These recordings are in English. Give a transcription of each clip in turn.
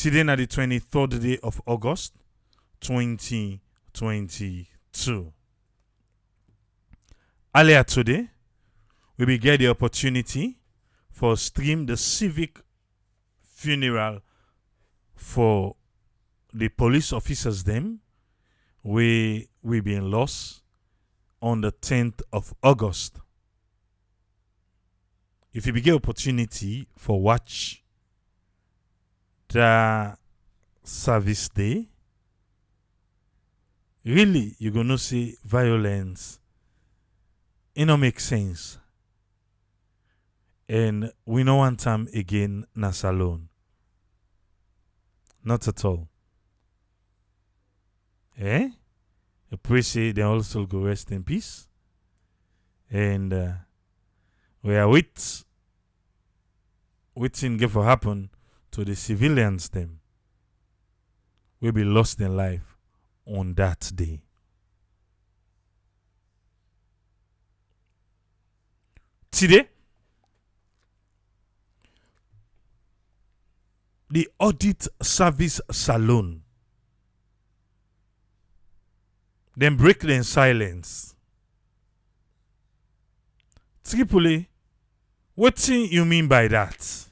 Today na the 23rd day of August 2022. Earlier today, we will get the opportunity for stream the civic funeral for the police officers them we been lost on the 10th of August. If you get opportunity for watch the service day, really you're gonna see violence. It don't make sense. And we no want time again na salon. Not at all. I pray say they also go rest in peace. And we are waiting get for happen to the civilians them. Will be lost in life on that day. Today, the Audit Service Salon. Then break them silence. Tripoli, what do you mean by that?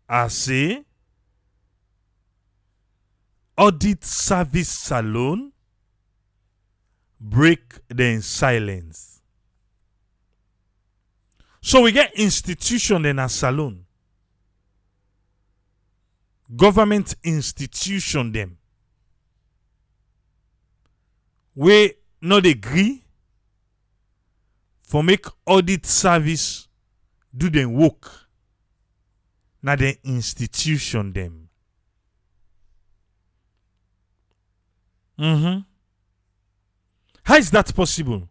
I say, Audit Service Salon break them silence. So we get institution in a salon. Government institution them. We not agree for make audit service do them work. Now the institution them. How is that possible?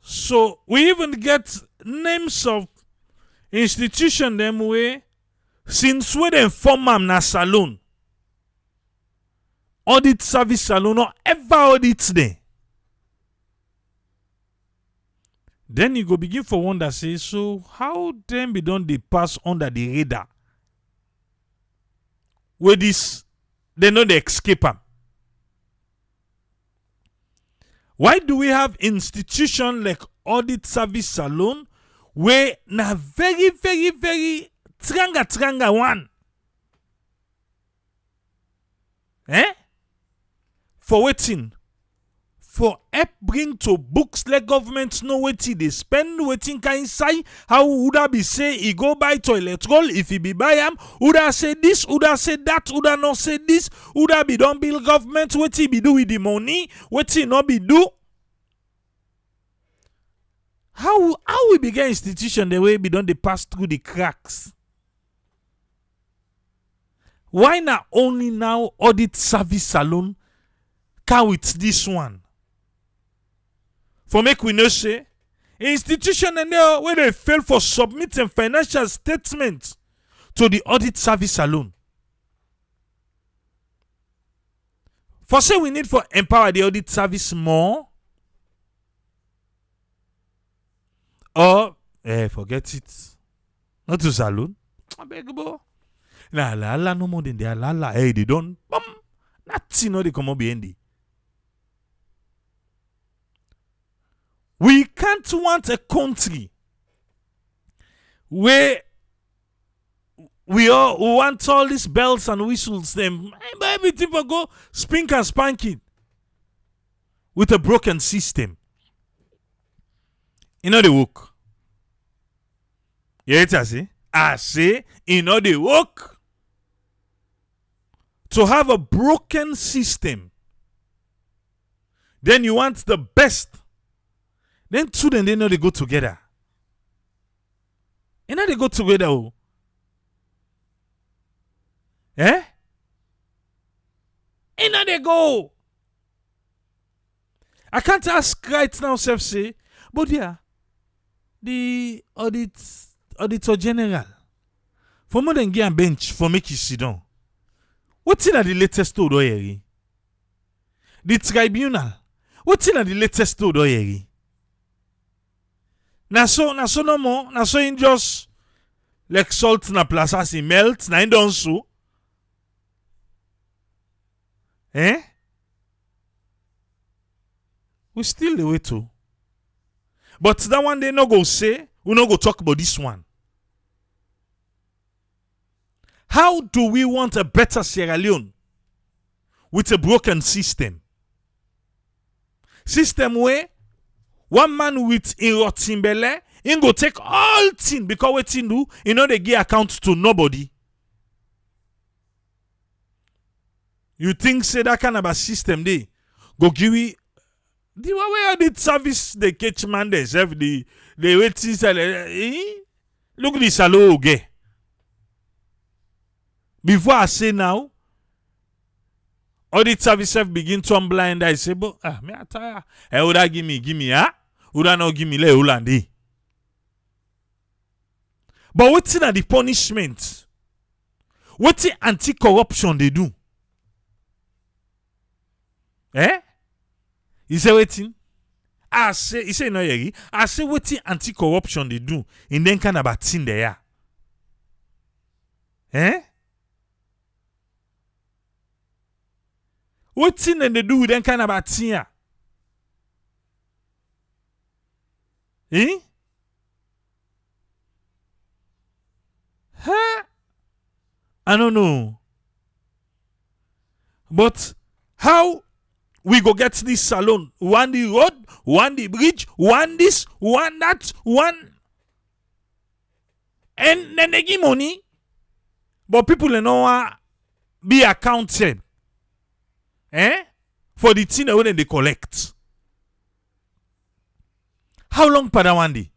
So we even get names of institution them way since we them form am na salon. Audit service salon or ever audits there. Then you go begin for wonder say, so how them be done they pass under the radar? Where this they know they escape am. Why do we have institution like Audit Service Salon where na very tranga one? For waiting. For help bring to books let government know wetin they spend, waiting kind say how would I be say he go buy toilet roll if he be buy am, would I say this, would I say that, would I not say this, would I be don't bill government, wetin be do with the money, wetin not be do? How we begin institution the way we don't they pass through the cracks? Why not only now Audit Service Salon can with this one? For make we know say institution and there where they fail for submitting financial statements to the Audit Service Salon. For say we need for empower the audit service more. Or forget it. Not to salon. I beg you. La no more than their la. Hey, they don't. Nothing no they come up behind it. We can't want a country where we want all these bells and whistles them, but everything for go spink and spanking with a broken system. You know the work. You hear it I say? I say, you know the work. To have a broken system, then you want the best. Then two then they know they go together. You know they go together. Oh. You know they go. I can't ask right now, self say, but yeah, the auditor general for more than get a bench for make you sit down. What's in the latest to do? The tribunal. What's in the latest to do? Na so no more. Na so in just like salt na plaza si melt. Na in don so. Eh? We still the way to. But that one they no go say, we no go talk about this one. How do we want a better Sierra Leone with a broken system? System where one man with in rotimbele, he go take all thing because what he do, he know they give account to nobody. You think say that kind of a system they go give we the way audit service they catch man they serve the wait look this hello okay. Before I say now, audit service begin to blind. I say, but me I tire. Would give me, would not give me le Holandi. But what's in the punishment? What's the anti-corruption they do? Eh? He say waiting. I say, he say no yeri. I say what's the anti-corruption they do in then kind of a thing there. Eh? What thing they do with them kind of a thing? Eh? Huh? I don't know. But how we go get this salon? One the road, one the bridge, one this, one that, one. And then they give money. But people don't know be accounted. For the thing that they collect. How long per that one day?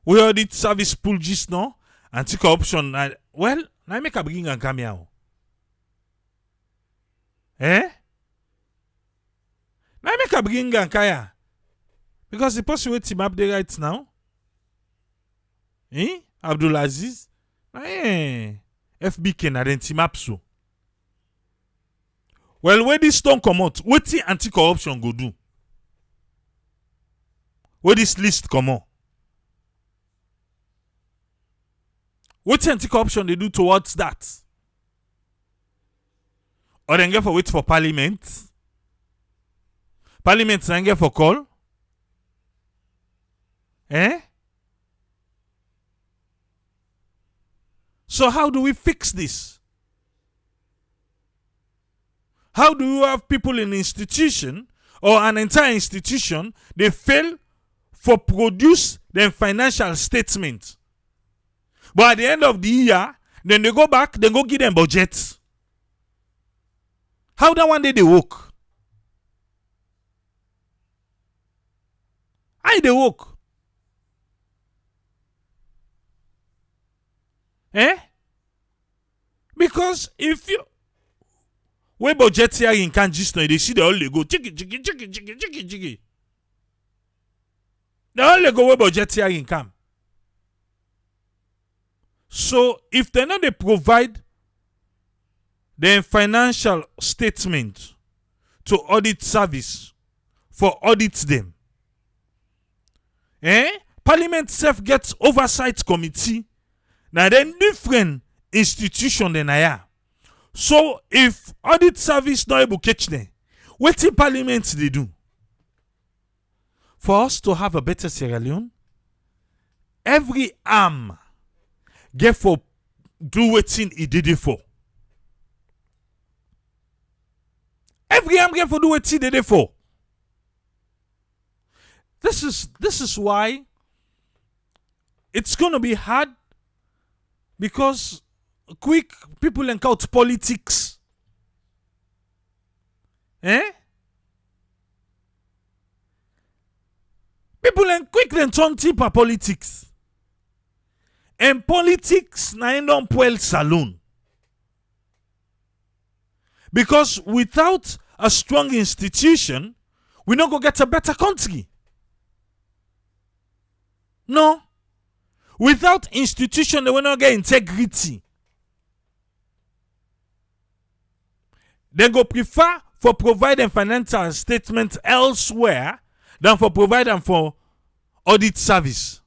We audit service pool just now. Anti-corruption. Well, now make a bring and come here. Now make a bring and come here. Because the person with him up there right now. Abdulaziz. FBK na den team up so. Well, where this don't come out, what the anti-corruption go do? Where this list come out? What the anti-corruption they do towards that? Or they get for wait for parliament? Parliament they get for call? So how do we fix this? How do you have people in an institution or an entire institution, they fail for produce their financial statement. But at the end of the year, then they go back, they go give them budget. How that one day they work? How they work? Because if you we budget here in can just know they see the all they go chiki. They all they go we budget here in can. So if they know they provide their financial statement to audit service for audit them, Parliament self gets oversight committee. Now then different institution than I am. So if audit service not able to catch them, what in Parliament they do? For us to have a better Sierra Leone, every arm get for do what he did it for. Every arm get for do what he did it for. This is why it's gonna be hard, because quick people encounter politics. People quick then turn tip at politics. And politics na don't pull saloon. Because without a strong institution, we not go get a better country. No. Without institution, they will not get integrity. They go prefer for providing financial statements elsewhere than for provide them for audit service.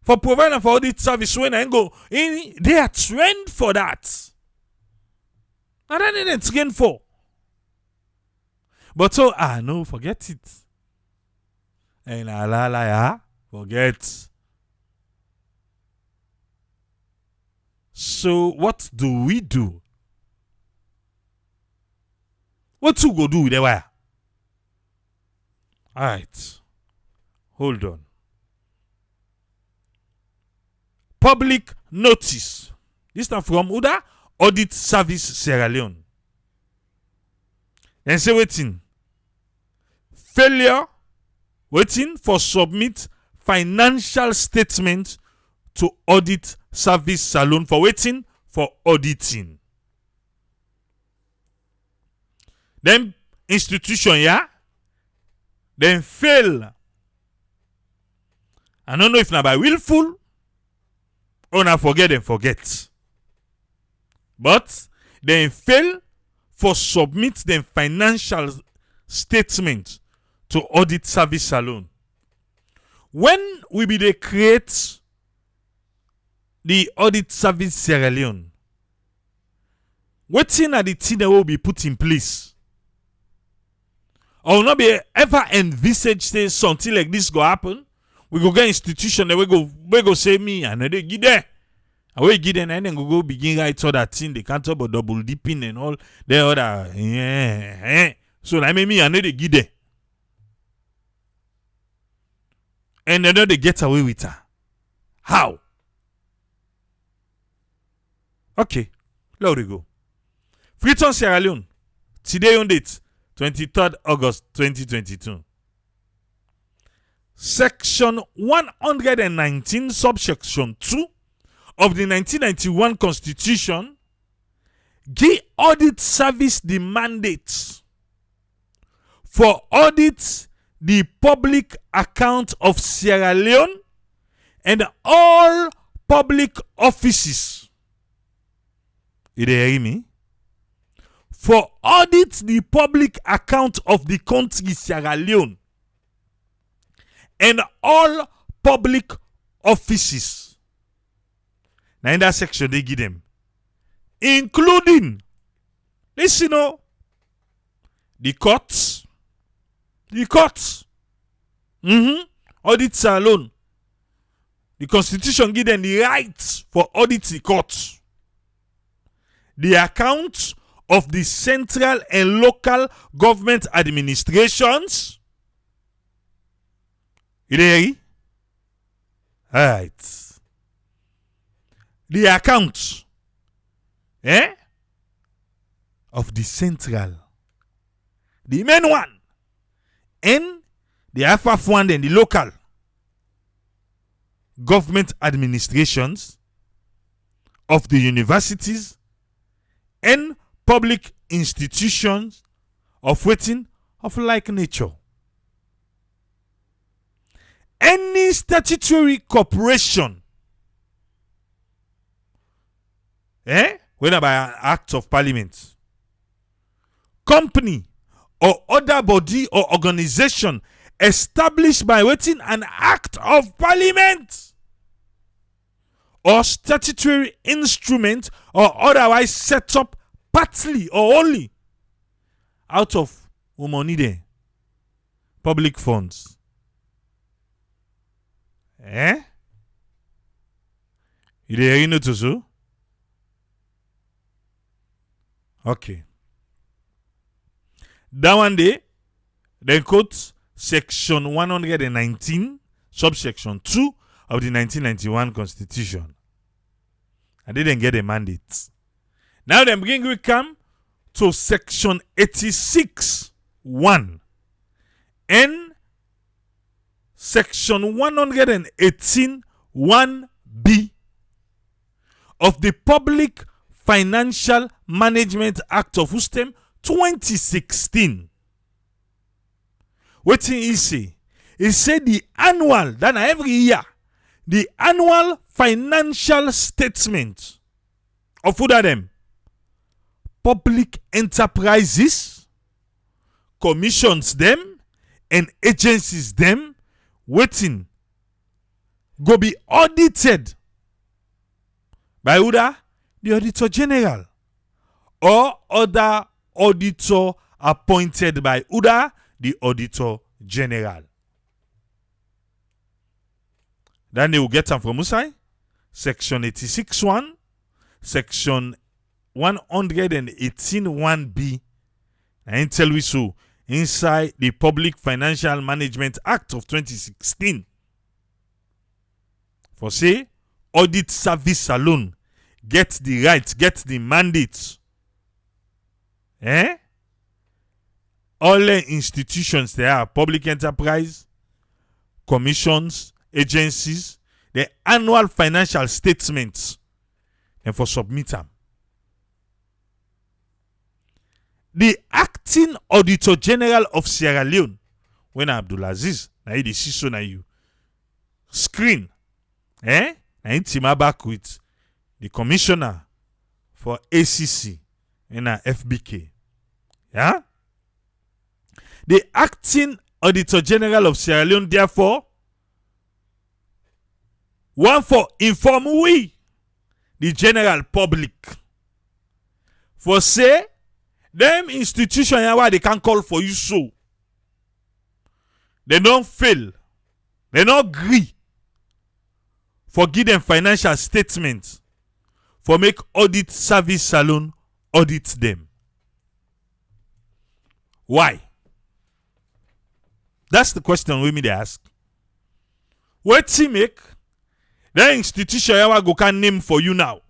For providing for audit service when I go in, they are trained for that. And then it's again for. But so no, forget it. And forget. So what do we do? What to go do with the wire? Alright. Hold on. Public notice. This is from Uda Audit Service Sierra Leone. And say waiting. Failure waiting for submit financial statement to audit service salon for waiting for auditing. Then institution, yeah? Then fail. I don't know if now by willful or not forget and forget. But then fail for submit the financial statement to audit service salon. When we be they create the audit service Sierra Leone, what thing are the thing that will be put in place? I will not be ever envisage say something like this go happen. We go get institution that we go say me and they get there. And we get there and then go begin write all that thing. They can't talk about double dipping and all the other. So I mean me and they get there. And then they get away with her. How? Okay, let we go. Freetown, Sierra Leone. Today on date, 23rd August 2022. Section 119, subsection 2 of the 1991 Constitution give audit service the mandate for audit the public account of Sierra Leone and all public offices. You hear me? For audit the public account of the country Sierra Leone and all public offices. Now in that section they give them, including, listen, the courts, audits alone. The Constitution give them the right for audit the courts, the accounts of the central and local government administrations. You hear? Alright. The accounts of the central, the main one, and the half one and the local government administrations of the universities and public institutions of waiting of like nature. Any statutory corporation, whether by an act of parliament, company, or other body or organization established by waiting an act of parliament, or statutory instrument, or otherwise set up partly or only out of money there, public funds. You hear no to so? Okay. That one day, they quote section 119, subsection 2 of the 1991 Constitution. I didn't get a mandate. Now then we come to section 86(1) and section 118(1)(b) of the Public Financial Management Act of Ustem 2016. What he say? He said the annual, that every year, the annual financial statement of who them? Public enterprises commissions them and agencies them waiting go be audited by either the Auditor General or other auditor appointed by either the Auditor General. Then they will get them from Usai, Section 86.1, Section 118.1b, and tell we so inside the Public Financial Management Act of 2016. For say, audit service alone get the right, get the mandate. All the institutions there are public enterprise, commissions, agencies, the annual financial statements, and for submit them. The acting Auditor General of Sierra Leone, when Abdulaziz, na you see so na you screen, na you team back with the commissioner for ACC and FBK. Yeah? The acting Auditor General of Sierra Leone, therefore, one for inform we, the general public, for say, them institution where they can call for you so. They don't fail. They don't agree. For give them financial statements. For make audit service salon audit them. Why? That's the question we may ask. What he make? The institution where go can name for you now.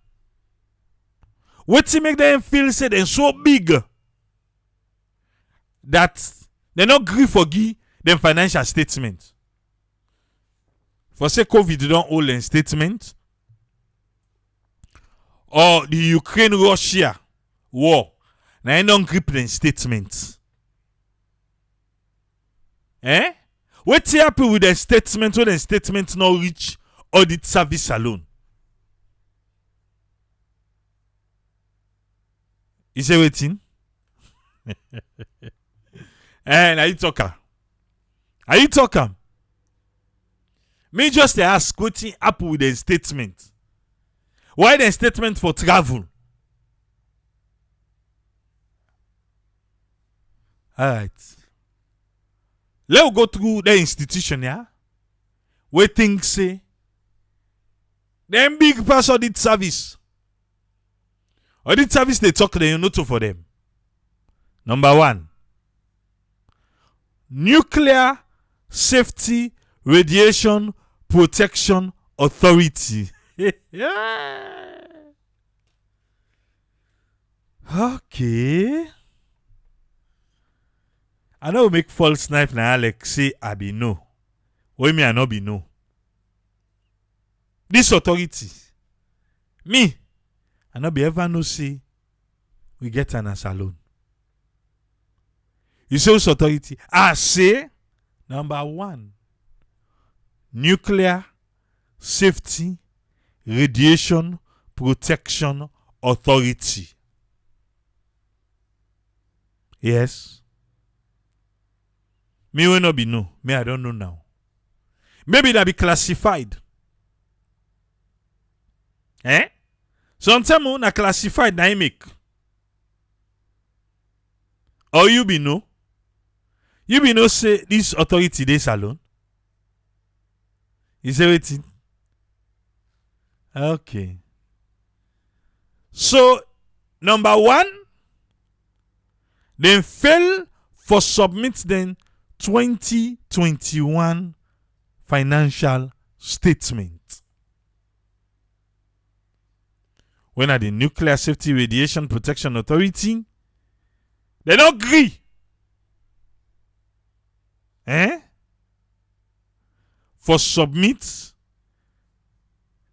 What he make them feel say they're so big that they not agree for give them financial statement. For say COVID don't hold a statement, or the Ukraine-Russia war, now they don't grip them statement. What happen with the statement when the statement not reach audit service alone? You say waiting? Are you talking? Are you talking? Me just ask what happen with the statement. Why the statement for travel? Alright. Let's go through the institution, yeah? We think say them big pass audit service. Audit service they talk they know to for them. Number 1. Nuclear Safety Radiation Protection Authority. Okay. I know we make false knife now Alex say I be no. Why me I not be no? This authority. Me. I not be ever no say we get an alone. You say this authority? I say number 1. Nuclear Safety Radiation Protection Authority. Yes. Me will not be no. Me I don't know now. Maybe that be classified. Sometimes na classified na make. Or you be no. You be no say this authority this alone. You say waiting. Okay. So number 1, they fail for submit them 2021 financial statement. When are the Nuclear Safety Radiation Protection Authority? They don't agree. For submit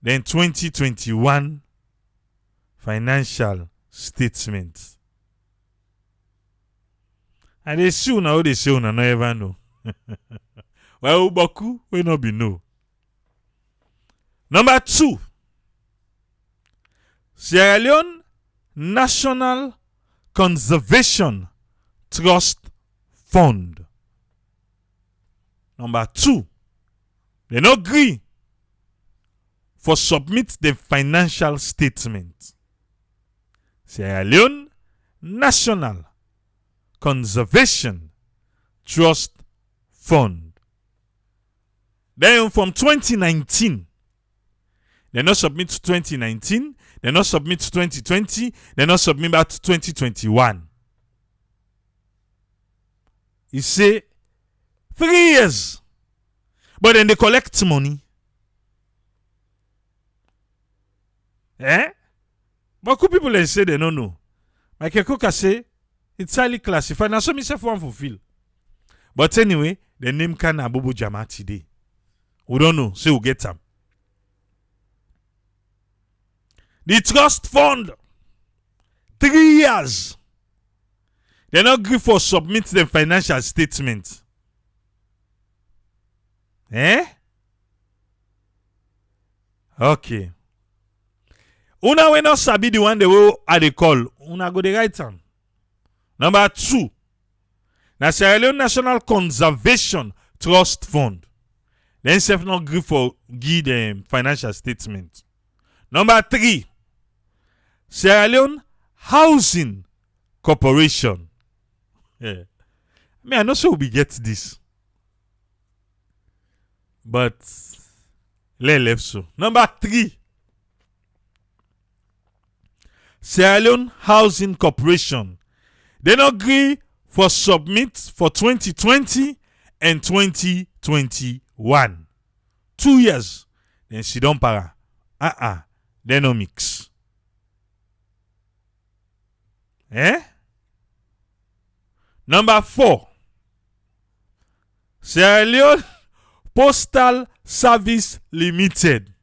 then 2021 financial statement. And they soon now they say una no ever know. Well, Boku will not be no. Number 2. Sierra Leone National Conservation Trust fund. Number 2, they no agree for submit the financial statement. Sierra Leone National Conservation Trust Fund. Then from 2019, they not submit to 2019, they not submit to 2020, they not submit back to 2021. He say 3 years, but then they collect money. But could people they say they don't know? Michael Cook say it's highly classified. Now, so myself one fulfill. But anyway, the name can Abubu Jama today. We don't know, so we'll get them. The trust fund, 3 years. They not agree for submit the financial statement. Okay. Una we not sabi the one the way I they call. Una go the right time. Number 2. Na Sierra Leone National Conservation Trust Fund. Then self not agree for give them financial statement. Number 3. Sierra Leone Housing Corporation. I know so we get this. But let's left so. Number 3. Sierra Leone Housing Corporation. They not agree for submit for 2020 and 2021. 2 years. Then she don't para. They no mix. Number 4. Sierra Leone Postal Service Limited.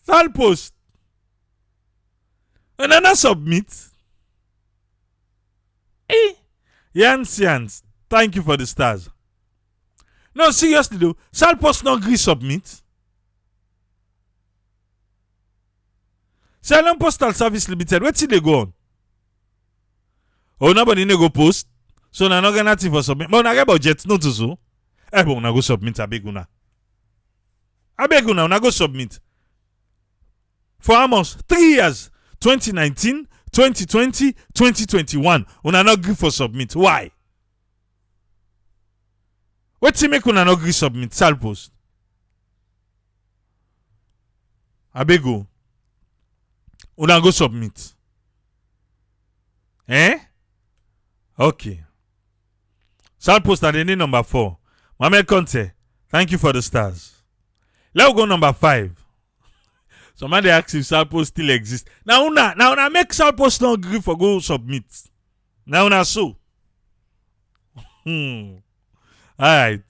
Salpost. Another submit. Yans. Thank you for the stars. No, seriously though. Salpost not agree submit. Sierra Leone Postal Service Limited. Where till they go on? Oh, nobody ne go post. So na not gonna for submit. But na get budget not to so. But una go submit abeguna. Una go submit. For almost 3 years. 2019, 2020, 2021. Una not agree for submit. Why? What to make una not agree submit? Salpost. Abego. Una go submit. Okay. Salpost at the name number 4. Mohamed Conte, thank you for the stars. Let's go number 5. Somebody asks if Salpost still exists. Now una make Salpost not agree for go submit. Now una so. Alright.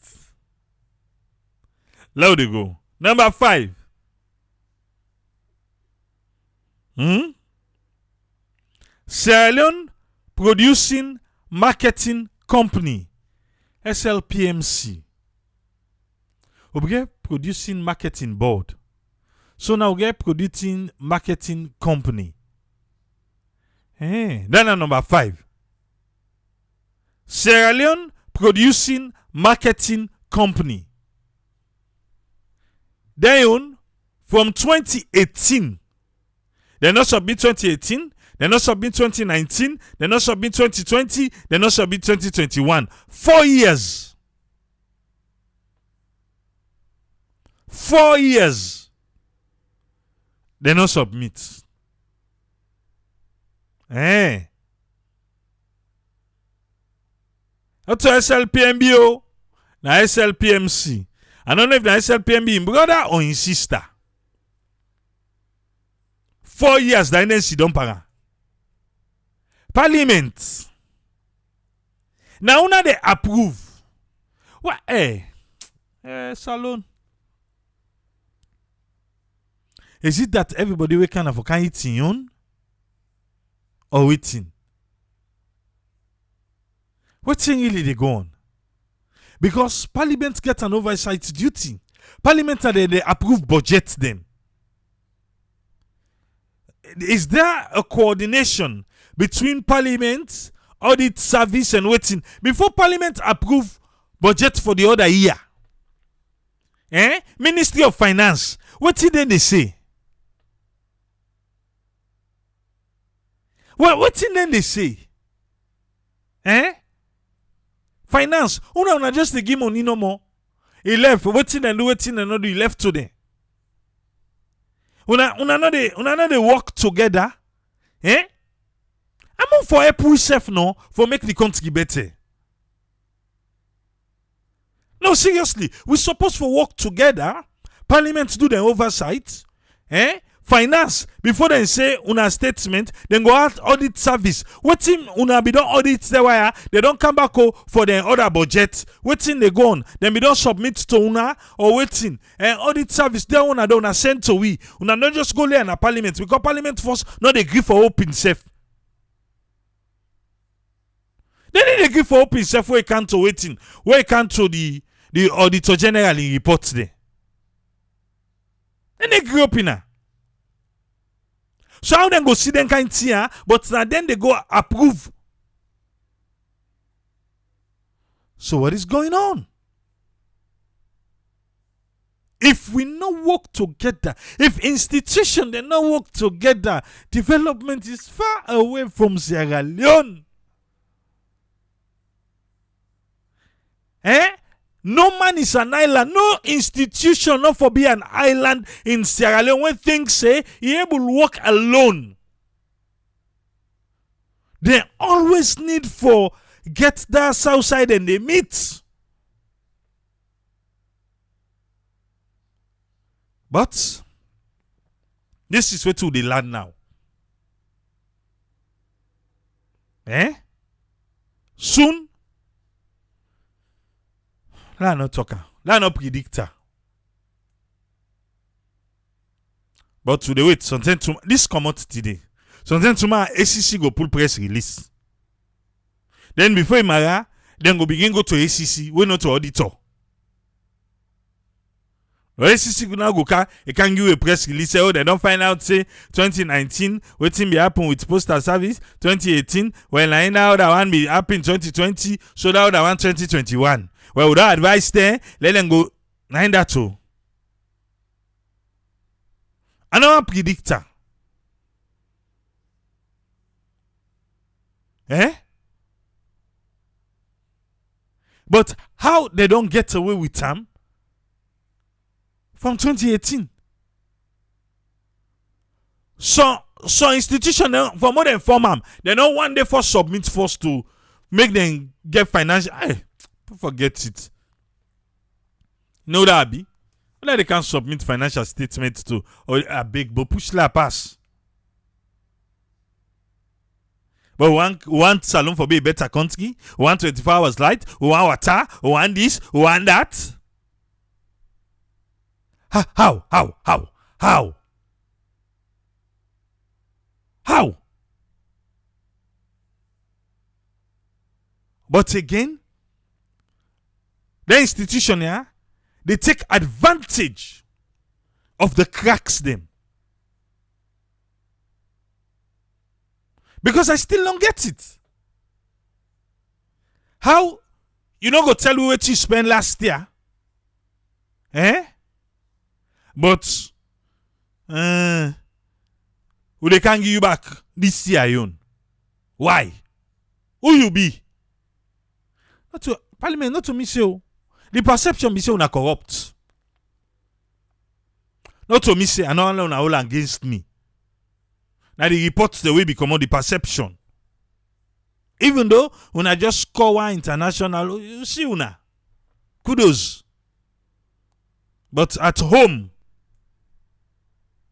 Let it go. Number 5. Sierra Leone Producing Marketing Company. SLPMC. We get Producing Marketing Board. So now we get Producing Marketing Company. Then number 5. Sierra Leone Producing Marketing Company. Then from 2018. They not submit 2018. They not submit 2019. They not submit 2020. They not submit 2021. 4 years. 4 years. They not submit. That's SLPMBO. Now SLPMC. I don't know if the SLPMB in brother or in sister. 4 years, the NNC don't para. Parliament. Now, una they approve. What? Salon. Is it that everybody we can eat in on? Or waiting? What's really they go on? Because Parliament get an oversight duty. Parliament they approve budget them. Is there a coordination between Parliament, Audit Service, and waiting. Before Parliament approve budget for the other year. Ministry of Finance, what did they say? What did they say? Finance, una just the give money no more. He left, waiting and do, he left today. Una not they work together. I'm on for help we self no for make the country better. No, seriously, we supposed to work together. Parliament do the oversight. Finance, before they say una statement, then go out audit service. Waiting una be don't audit the wire, they don't come back for the other budget. Waiting they go on, then we don't submit to una or waiting. Audit service, they una send to we. Una not just go there in a parliament because parliament first not agree for open safe. They need agree for open safe where you can't to waiting, where you can't to the auditor general in reports there. Then they agree up in her. So how then go see them kind of thing, but now then they go approve. So what is going on? If we not work together, if institutions they not work together, development is far away from Sierra Leone. No man is an island. No institution not for be an island in Sierra Leone. When things say he able to work alone, they always need for get that south side and they meet. But this is where to the land now. Soon. Let's not talker. Let's not predictor. But today, wait, something to this come out today. Something tomorrow, ACC go pull press release. Then before Imara, then go begin go to ACC. We not to auditor. ACC now go can give a press release. Say, oh, they don't find out say 2019 waiting be happen with postal service. 2018 well now that one be happen 2020. So that one 2021. Well, without advice there, let them go 9 that too. Another predictor. But how they don't get away with them from 2018? So institution for more than 4 months, they don't one day first submit first to make them get financial. Forget it. You know that be? Well, they can submit financial statements to or a big but push la pass. But we want salon for be a better country. We want 24 hours light. We want water. We want this. We want that. How? But again, the institution here, they take advantage of the cracks them. Because I still don't get it. How you not go tell me what you spent last year? But who they can give you back this year, yon? Why? Who you be? Not to Parliament, not to me say. The perception be say una corrupt. Not to me say, I know una all against me. Now the reports the way become the perception. Even though una just score one international, you see una. Kudos. But at home,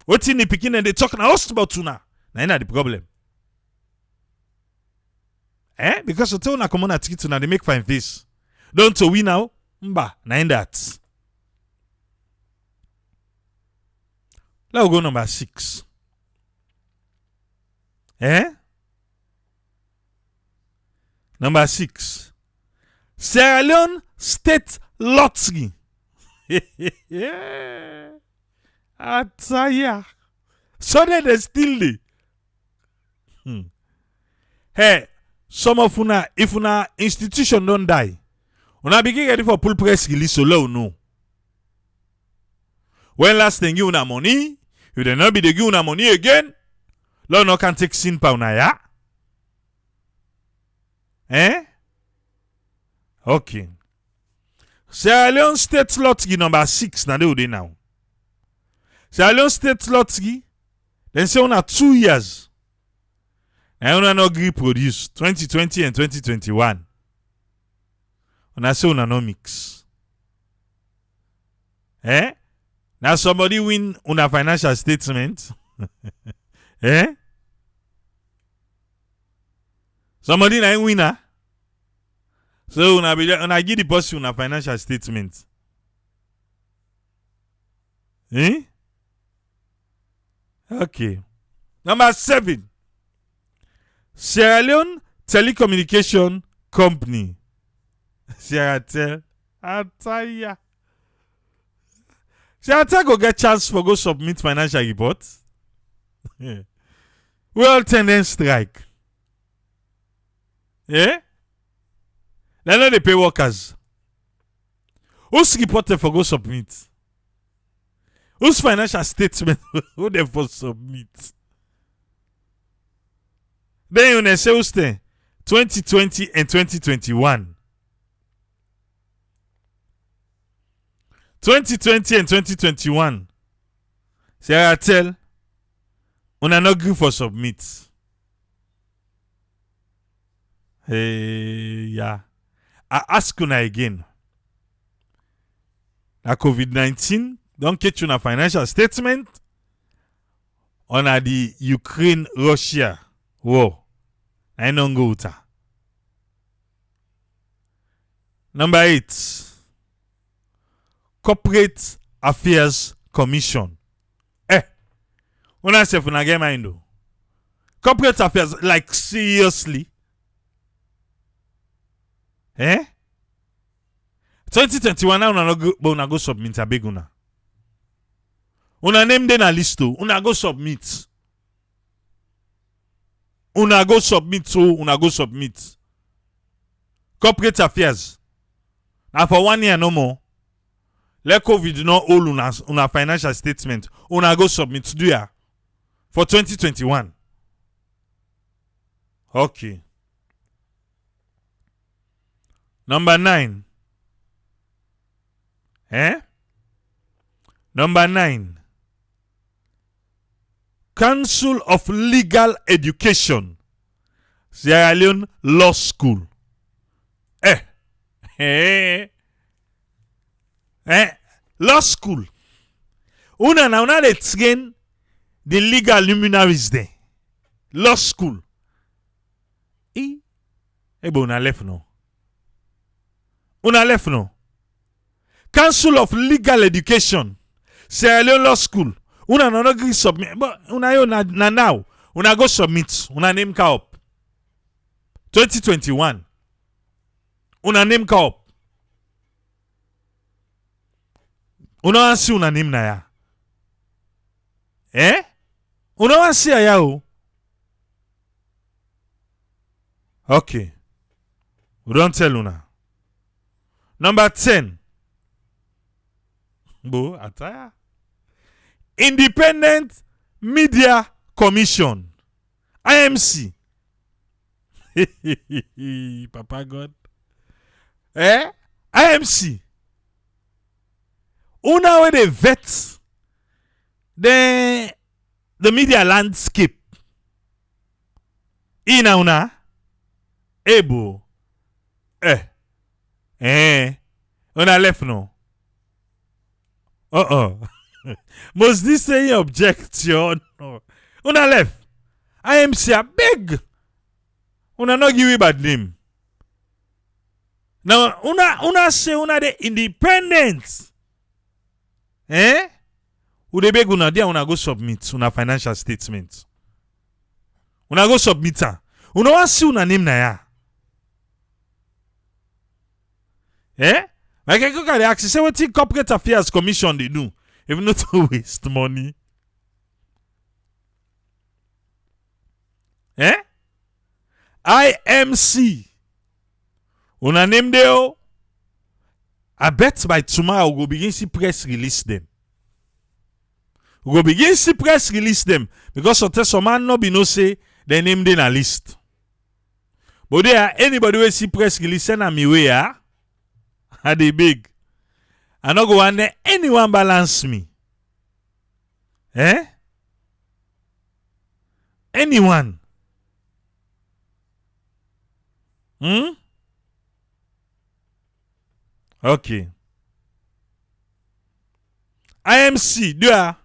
what in the picking and they talk now about una. Now the problem. Because you tell una come on at it una they make fine face. Don't to we now. Mba, nine that. Let's go number 6. Number 6. Sierra Leone State Lottery. Ataya. So they still Hey, some of una, if una institution don't die, una begin ready for pull press release so low no. When last thing you una money, you dey not be the give una money again. Law no can take sin pa una ya. Okay. Sierra Leone State Lottery number 6 na dey now. Sierra Leone State Lottery, then say una 2 years. And una no gree produce 2020 and 2021. Una say una no mix. Now somebody win una financial statement. Somebody na winner. So una give the person una financial statement. Okay. Number 7. Sierra Leone Telecommunication Company. Sierra Tel. Ataya. Sierra Tel go get chance for go submit financial report. We all tend strike. They know they pay workers. Who's reported for go submit? Whose financial statement who they for submit? Then you say who's 2020 and 2021. 2020 and 2021. Sierra Tel, una not agree for submit. Yeah. I ask una again. Na COVID-19 don't catch you na financial statement on the Ukraine-Russia war. I don't go with her. Number 8. Corporate Affairs Commission. When I say una get mind though. Corporate affairs, like seriously. 2021 now una go submit a big una. Una name den a list too. Una go submit. Una go submit. Corporate affairs. Now for 1 year no more. Let COVID not all una financial statement. Una go submit do ya for 2021. Okay. Number 9. Number 9. Council of Legal Education. Sierra Leone Law School. Law school. Una dey train the legal luminaries there. Law school. But una left no. Council of Legal Education. Sierra Leone Law School. Una no agree submit. But una yo na now. Una go submit. Una name ka up. 2021. Una name ka up. Una ansi una name na ya. Una ansi ya o. Okay. We don't tell una. Number 10. Bo, ataya. Independent Media Commission. IMC. Papa God. IMC. Una where they vet the media landscape. Ina una. Ebo. Una left no. Must this say objection? No. Una left. IMC a big. Una no give you bad name. Now una say una the independent. Ude beg una dia una go submit una financial statement. Una go submit her. Una wan see una name na ya. Like I go carry ask say wetin Corporate Affairs Commission they do if not to waste money. IMC. Una name there. I bet by tomorrow we'll begin to press release them. We go begin to press release them because some man no be no say they named in a list. But there anybody will see press release send me way are they big. I not go on there anyone balance me. Eh? Anyone? Okay. IMC, there.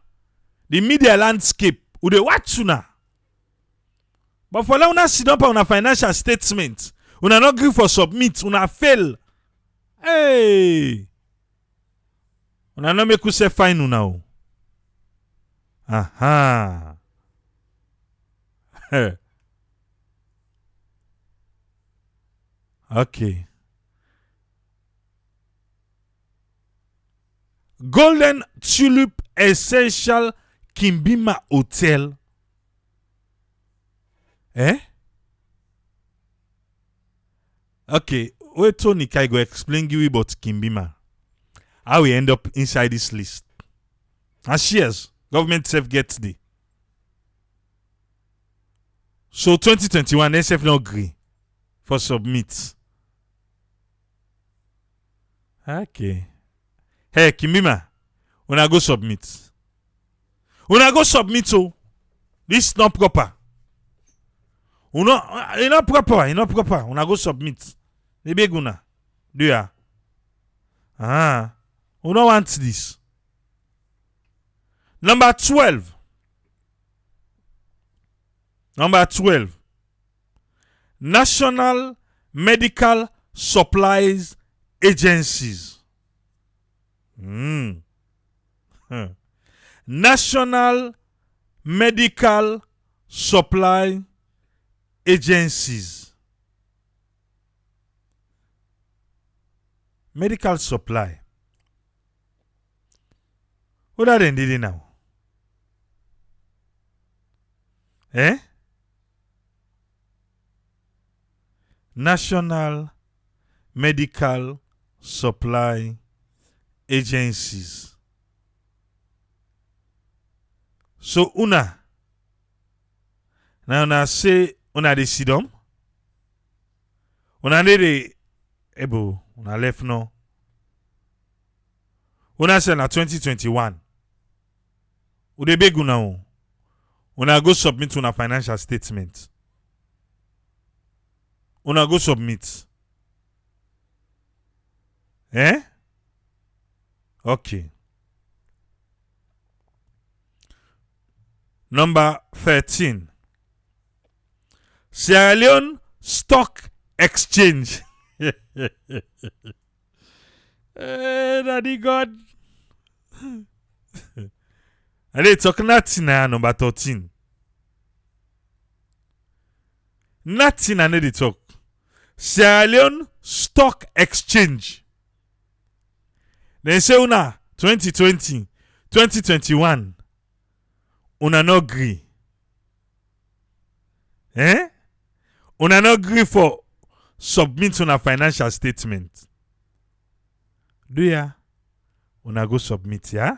The media landscape, who they watch now. But for now, una sit up on a financial statement. Una not agree for submit. Una fail. Hey. Una not make you say fine now. Aha. Okay. Golden Tulip Essential Kimbima Hotel. Eh? Okay. Wait, Tony, I go explain you about Kimbima. How we end up inside this list. And shares. Government self gets the. So 2021, SF no agree for submit. Okay. Hey, Kimbima, una go submit. Una go submit, oh. This not proper. You not proper. Una go submit. The big una. Do ya? Ah. You don't want this. Number 12. National Medical Supplies Agencies. National Medical Supply Agencies. Medical supply. What are they doing now? Eh? National Medical Supply Agencies. So una now una say una de sidom. Una de ebo una left no. Una say na 2021. U de beg una o. Una go submit una financial statement. Una go submit. Eh? Okay. Number 13. Sierra Leone Stock Exchange. Daddy God. And they talk nothing now, number 13. Nothing and they talk. Sierra Leone Stock Exchange. Then say una 2020, 2021. Una no agree. Eh? Una no agree for submit una financial statement. Do ya? Una go submit, ya?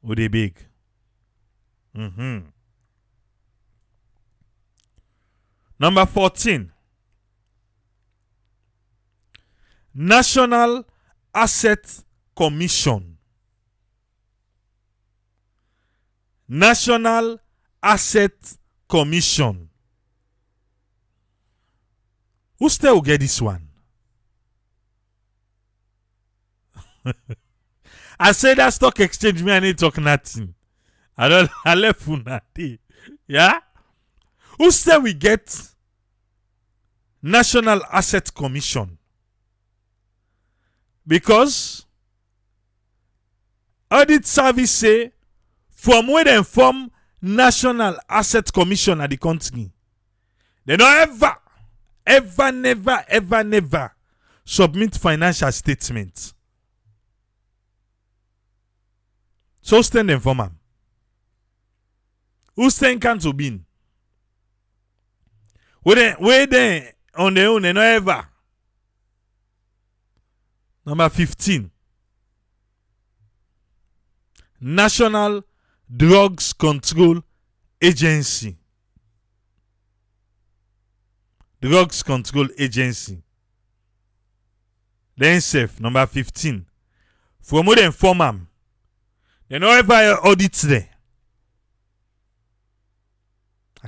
Or they big? Number 14. National Asset Commission. National Asset Commission. Who still will get this one? I say that stock exchange, me I need talk nothing. I left una. Yeah? Who still we get National Asset Commission? Because Audit Service say from where they form National Asset Commission at the country, they don't never submit financial statements. So stand them for them. Who stand can to be? Where then on their own, they no ever. Number 15. National Drugs Control Agency. Drugs Control Agency. Then safe. Number 15. From more than 4 mam. They no ever audit there.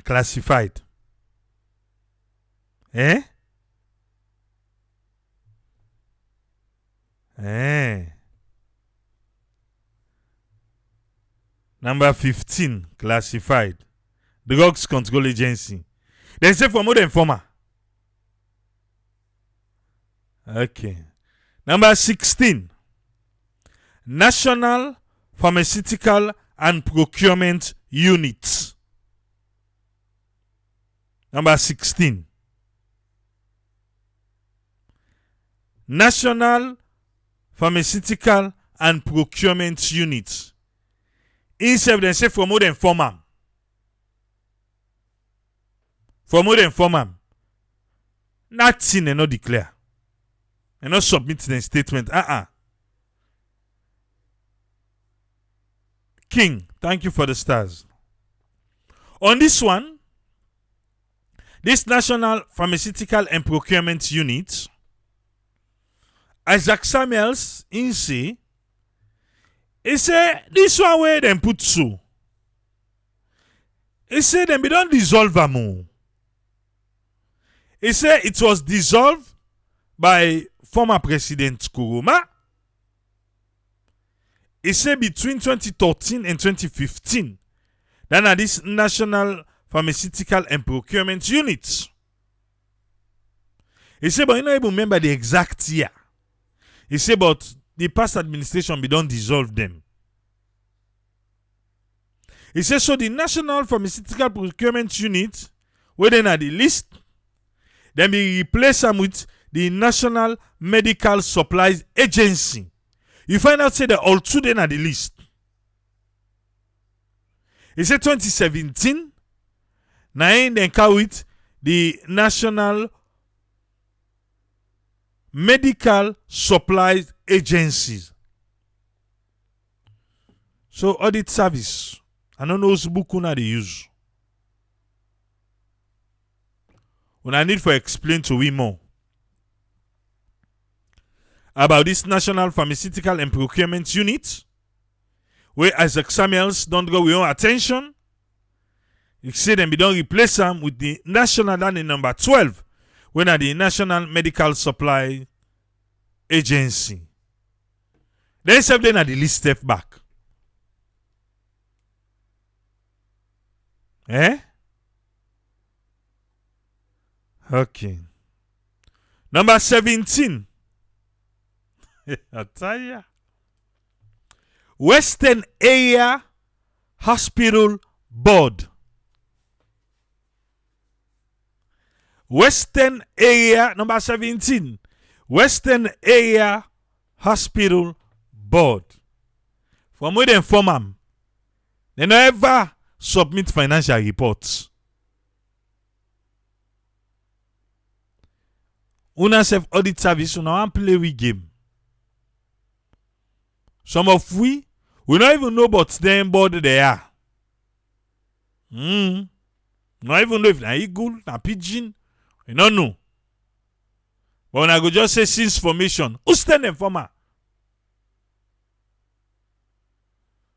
Classified. Eh? Number 15, classified. Drugs Control Agency. They say for more than 4 mam. Okay. Number 16. National Pharmaceutical and Procurement Unit. Number 16. National Pharmaceutical and Procurement Unit. Instead, they say for more than 4 mam. For more than 4 mam. Nothing they not declare. They not submit the statement. King, thank you for the stars. On this one, this National Pharmaceutical and Procurement Unit, Isaac Samuels in say, he say this one where them put so. He say them be don't dissolve am. He say it was dissolved by former President Kuruma. He say between 2013 and 2015, then at this National Pharmaceutical and Procurement Unit. He say, but you don't even remember the exact year. He say, but the past administration be don't dissolve them. He says, so the National Pharmaceutical Procurement Unit, where then at the list, then be replace them with the National Medical Supplies Agency. You find out say that all two then at the list. He said 2017, now then carry with the National Medical Supplies Agencies. So audit service. I don't know whose book they use. When I need for explain to we more about this National Pharmaceutical and Procurement Unit, where Isaac Samuels don't go with your attention. You say them we don't replace them with the national and the number 12, when are the National Medical Supply Agency. Then say then at the list step back. Okay. Number 17. I tell ya. Western Area Hospital Board. Western Area, number 17. Western Area Hospital Board. From where they inform them, they never submit financial reports. Una self audit service, una want play with game. Some of we don't even know about them board they are. Not even know if na eagle, na pigeon. We don't know. But when I go just say since formation, who stand the informer?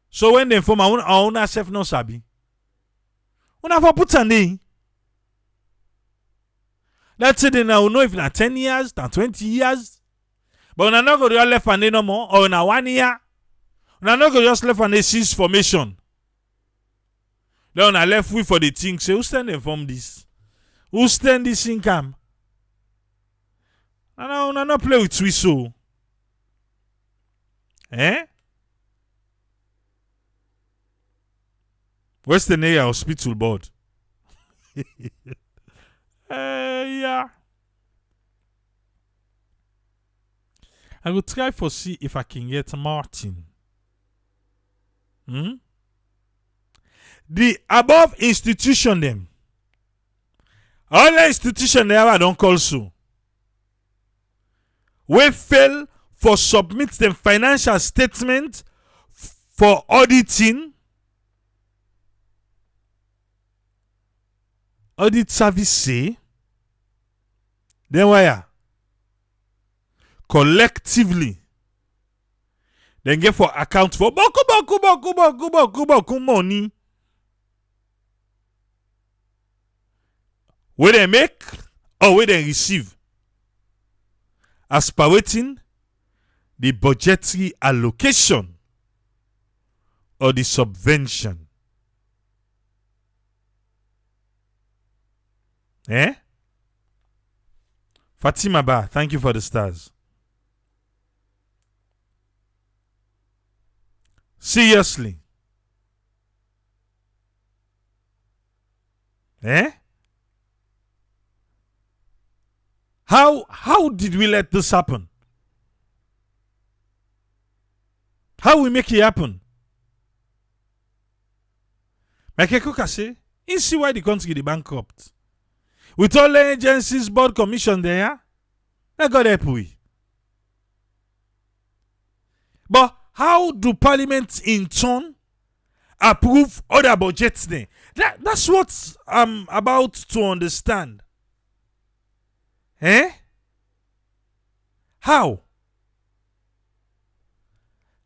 So when the informer own self no sabi, una for put an in. That's it. Now know if na 10 years, na 20 years. But when I not go to left and no more, or na 1 year, when I not go just left and since formation. Then I left with for the thing. Say who stand inform this? Who stand this income? And I not play with Swisso. Western Area Hospital Board. Yeah. I will try for see if I can get Martin. The above institution them All the institution there don't call so. We fail for submit the financial statement for auditing. Audit service say, then why? Collectively, then get for account for boku money. Where they make or where they receive. As per waiting, the budgetary allocation or the subvention. Fatima Ba, thank you for the stars. Seriously. How did we let this happen? How we make it happen? Makeko say, you see why the country is bankrupt. With all the agencies, board, commission there, they got help we. But how do parliament in turn approve other budgets there? That's what I'm about to understand. How?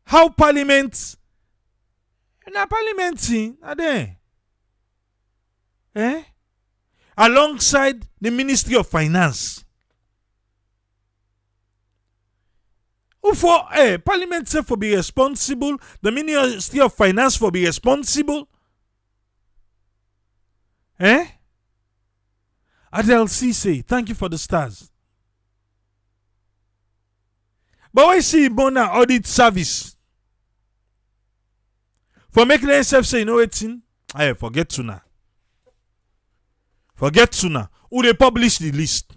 How parliament? Na parliament are there? Alongside the Ministry of Finance. For Parliament say for be responsible, the Ministry of Finance for be responsible. Adelc say, thank you for the stars. But why see Bona audit service? For making themselves say, you know what? Forget to now. Forget to now. Who they publish the list?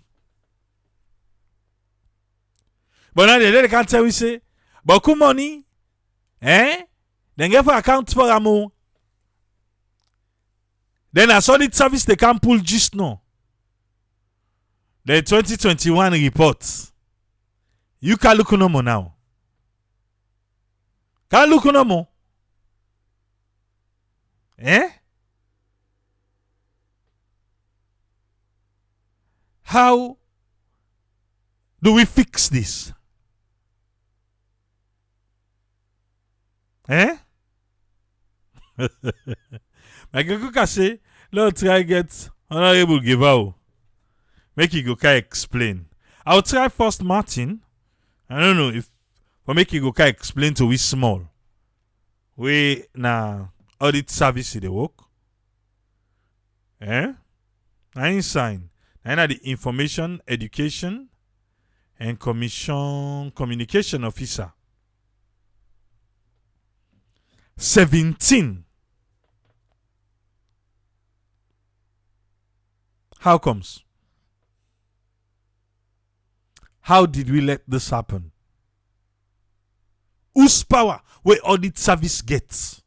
But now they can't tell we say, but come money, then get for account for amo. Then as audit service they can't pull just now. The 2021 report. You can look no more now. Can look no more. How do we fix this? My Kuka say, let's try get honorable give out. Make you go explain. I'll try first Martin. I don't know if for make you go explain to we small. We na audit service they work. I sign. I the information, education, and communication officer. 17. How comes? How did we let this happen? Whose power where audit service gets?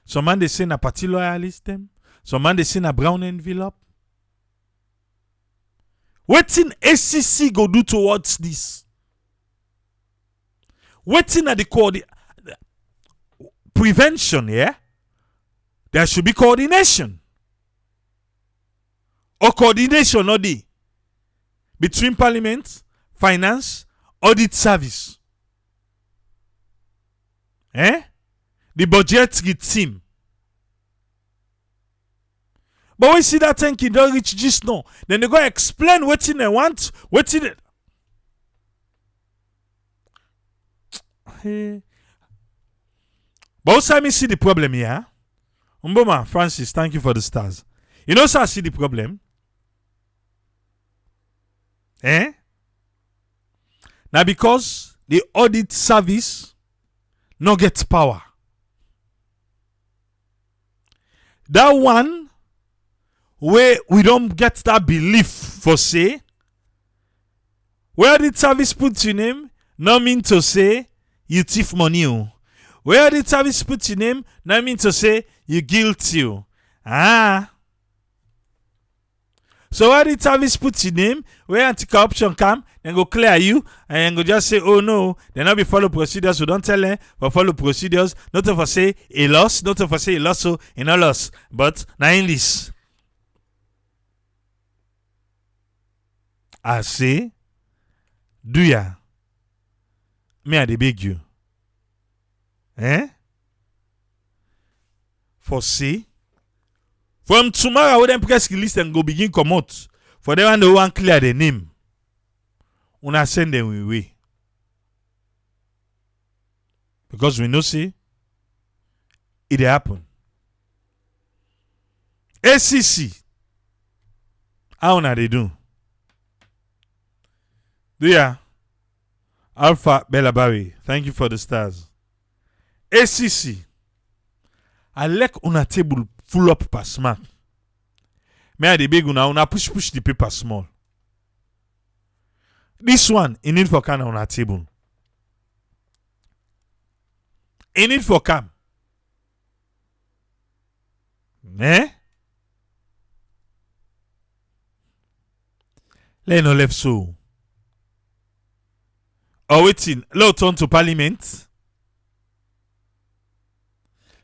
Some man they say na party loyalist them. Some man they say na brown envelope. Wetin ACC go do towards this? Wetin at the prevention, there should be coordination. Or coordination or the between parliament, finance, audit service. The budgetary team. But we see that thing don't reach just now. Then they go explain what they want, what it. But also I see the problem here. Umboma, Francis, thank you for the stars. You know, so I see the problem. Now because the audit service no gets power. That one where we don't get that belief for say, where the service put your name, no mean to say you thief money. Where the service put your name, no mean to say You guilt you. Ah. So audit service put your name, where anti-corruption come, then go clear you, and go just say, oh no, they not be follow procedures, we don't tell them, but follow procedures, not of us say a loss, not of us say a loss, so a no loss. But now in this. I say, do ya? Me I dey beg you. For say, from tomorrow, when them press release and go begin come out. For them and the one clear the name. Una send them away. Because we know see, it happen. ACC. How una they do? Do ya? Alpha Bella Barry. Thank you for the stars. ACC. I like una table full up per smart. May I the big una push the paper small. This one, in need for can on a table. In need for cam. Let no left so. Or waiting, let turn to parliament.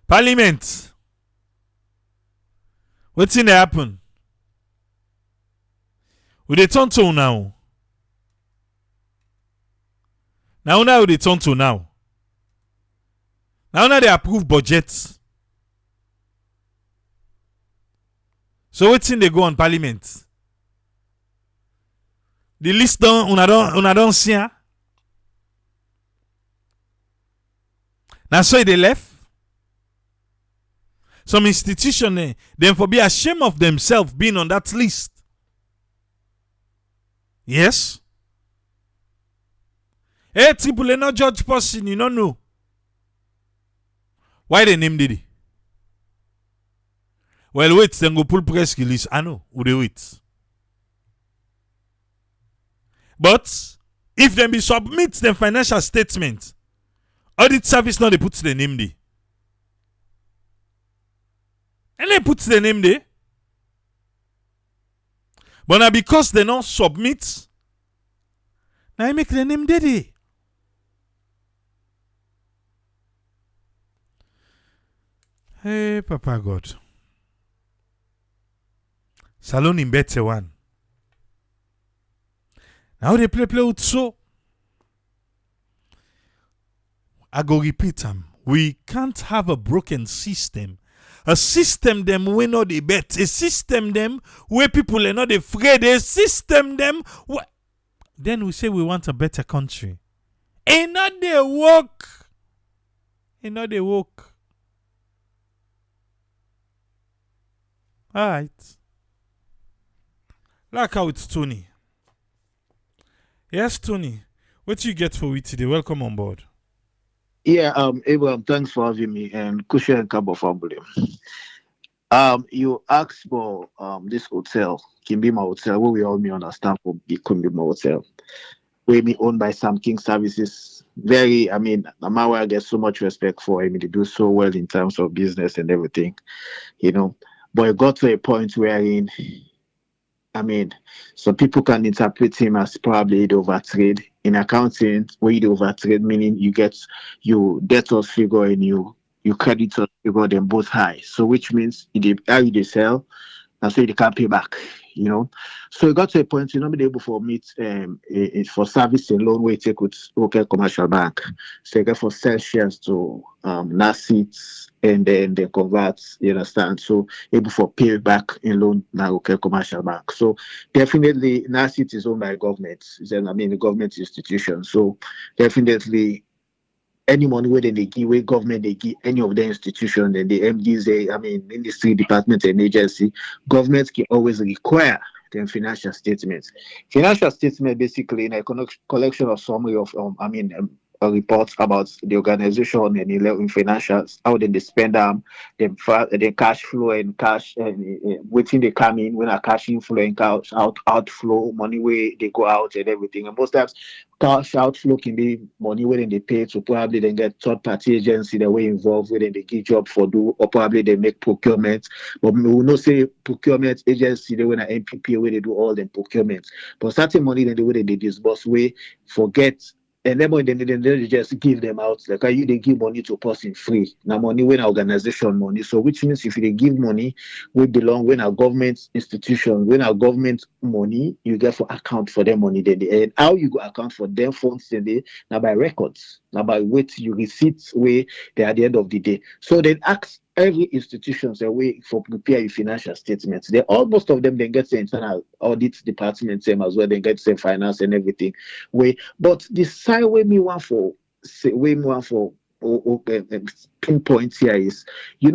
Parliament. What's in happen? Will they turn to now? Now they turn to now. Now they approve budgets. So what's in they go on parliament? The list down una don't see. Now so they left. Some institution then for be ashamed of themselves being on that list. Yes. Hey, triple no judge person, you don't know. Why they name Diddy? Well, wait, then go pull press release. I know, who they wait. But if them be submit them financial statement, audit service now they put the name there. And they put the name there. But now because they don't submit, now I make the name there. Hey, Papa God. Salon in better one. Now they play with so. I go repeat them. We can't have a broken system. A system them we know the bet. A system them where people are not afraid. A system them where... Then we say we want a better country. Ain't not they work. Ain't not they work. Alright. Like how it's Tony. Yes, Tony. What do you get for we today? Welcome on board. Yeah, Abraham, thanks for having me, and Kusha and Cabo family. You asked for this hotel, Kimbima Hotel, where we all may understand for the Kimbima Hotel, where me owned by Sam King Services. Very, Amawa I get so much respect for him. They do so well in terms of business and everything, But it got to a point wherein, some people can interpret him as probably the overtrade. In accounting, where you overtrade, meaning you get your debtors figure and you creditors figure them both high. So which means how you sell, and so they can't pay back, So it got to a point, not be able for meet for service and loan where you take with local commercial bank. So you get for sell shares to NASITs and then they convert, you understand? So able for pay back in loan now local commercial bank. So definitely NASIT is owned by government. The government institution. So definitely any money where they give, where government they give any of the institution and the MDAs, industry department and agency, government can always require them financial statements. Financial statement basically in a collection of summary of reports about the organization and in financials, how they spend the cash flow and cash and waiting they come in when a cash inflow and cash outflow, money where they go out and everything. And most times cash outflow can be money when they pay to probably then get third party agency that way involved when they give job for do, or probably they make procurement. But we will not say procurement agency they when an MPP where they do all the procurement. But certain money then the way they disburse way forget, and then when they just give them out. Like you they give money to a person free. Now money when organization money. So which means if they give money, we belong when our government institution, when our government money, you get for account for their money. Then and how you go account for them funds then they now by records, now by what you receipts where they at the end of the day. So then ask every institution's a way for prepare your financial statements. They almost of them then get the internal audit department same as well, they get the finance and everything. Way but the side way me want for pinpoint here is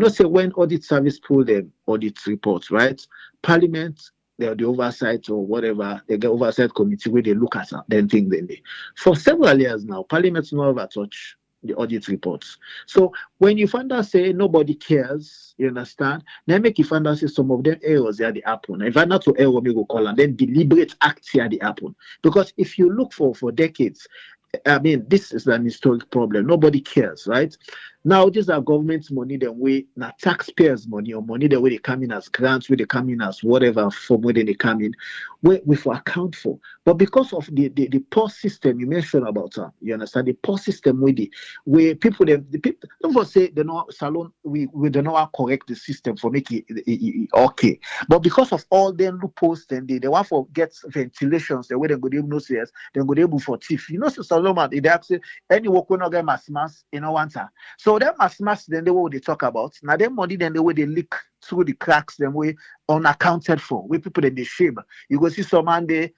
say when audit service pull them audit reports, right? Parliament the oversight or whatever, they get oversight committee where they look at them thing then they. For several years now, Parliament's never touch the audit reports. So when you find out say nobody cares, you understand? Then make you find out say some of them errors here they happen. If I not to error, we go call and then deliberate acts here they happen. Because if you look for decades, I mean, this is an historic problem. Nobody cares, right? Now, these are government's money, then we not taxpayers' money or money the way they come in as grants, where they come in as whatever form where they come in, we for account for. But because of the poor system you mentioned about, you understand the poor system where people the people don't for say they know salon we don't know how correct the system for make it okay. But because of all them loopholes, then they want for get ventilations the way they go able no serious, then go able for thief. So Solomon they actually any work will not get mass answer. So them mass then the way they talk about now them money then the way they leak through the cracks them way unaccounted for where people they shame. You go see some man they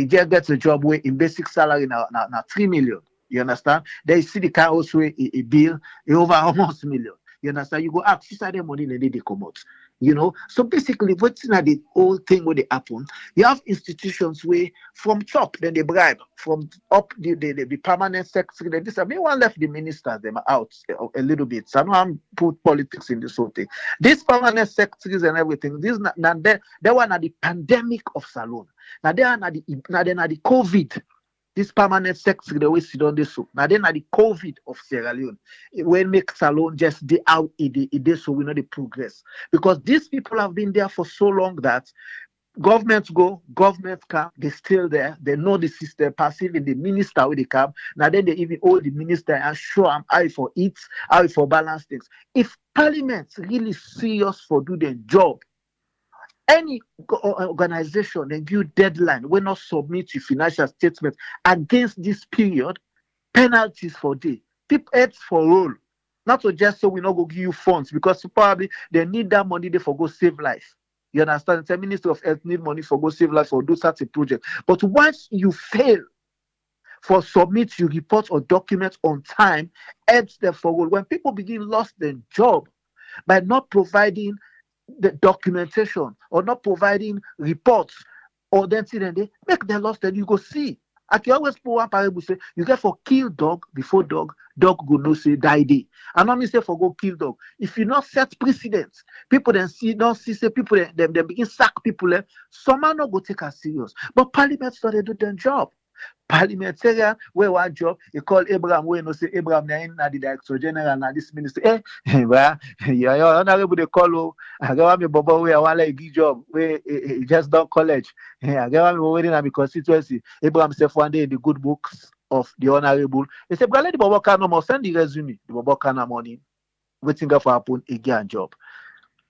just gets a job where in basic salary now 3 million. You understand? Then you see the car also a bill over almost 1 million. You understand? You go ask, this are the money they come out. So basically, what's not the whole thing where they happen? You have institutions where from top, then they bribe, from up the permanent secretary. Then this, I mean, one left the ministers, them out a little bit. So I don't want to put politics in this whole thing. These permanent secretaries and everything, this now they were not the pandemic of Salon. Now they are not the COVID. This permanent secretary the way sit on this so now then at the COVID of Sierra Leone when make Salon just the out it so we know the progress because these people have been there for so long that governments go, governments come, they're still there, they know the system, passive in the minister with the come. Now then they even hold the minister and show them how for it, how for balance things. If parliament's really serious for do their job, any organization and give deadline will not submit your financial statement against this period, penalties for day, people heads for roll. Not to just so we not go give you funds because probably they need that money they for go save life. You understand? The Minister of Health need money for go save life for do such a project. But once you fail for submit your report or documents on time, heads there for roll. When people begin lost their job by not providing the documentation or not providing reports or then they make their loss, then you go see. I can always put one parable say you get for kill dog before dog go no say die day. And not me say for go kill dog. If you not set precedents, people then see don't see say people them begin sack people some man not go take us serious. But parliament started do their job. Parliamentarian where one job you call Abraham where no say Abraham na the director general na this minister well yeah honorable they call I get me bobo where I want like give job where he just done college I get me waiting at my constituency Abraham say one day in the good books of the honorable he say brother the bobo can no more send the resume the bobo can money waiting for happen again job.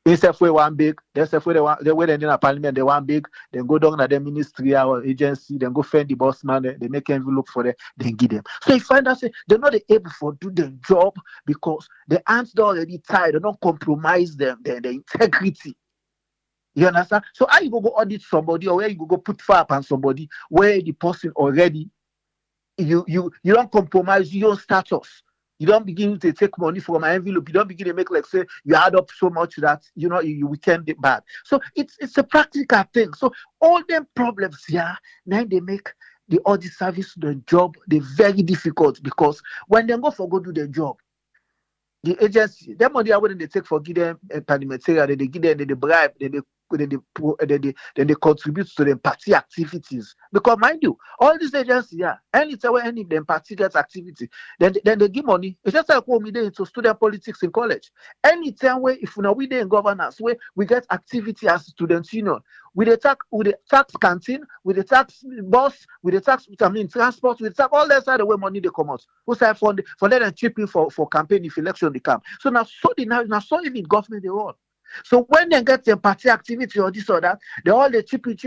Instead for one big, they say for they wait in a parliament, they one big, then go down to the ministry or agency, then go find the boss man, they make envelope for them, then give them. So you find out say they're not able to do their job because the hands are already tied, they don't compromise their integrity. You understand? So how you go audit somebody or where you go put fire on somebody where the person already you don't compromise your status. You don't begin to take money from my envelope. You don't begin to make like say you add up so much that you weekend it bad. So it's a practical thing. So all them problems here now they make the audit service, the job, they very difficult because when they go do their job, the agency, them money when they take for give them parliamentarian, they give them, they bribe, they contribute to the party activities. Because mind you, all these agencies, yeah, anytime when any of them party gets activity, then they give money. It's just like when we did into student politics in college. Anytime where if we there in governance, where we get activity as students union, with the tax canteen, with the tax bus, with the tax transport, with tax all that side of where money they come out. Who say for them and chipping for campaign if election they come. So now so even government they run. So when they get their party activity or this or that, they all they chipping.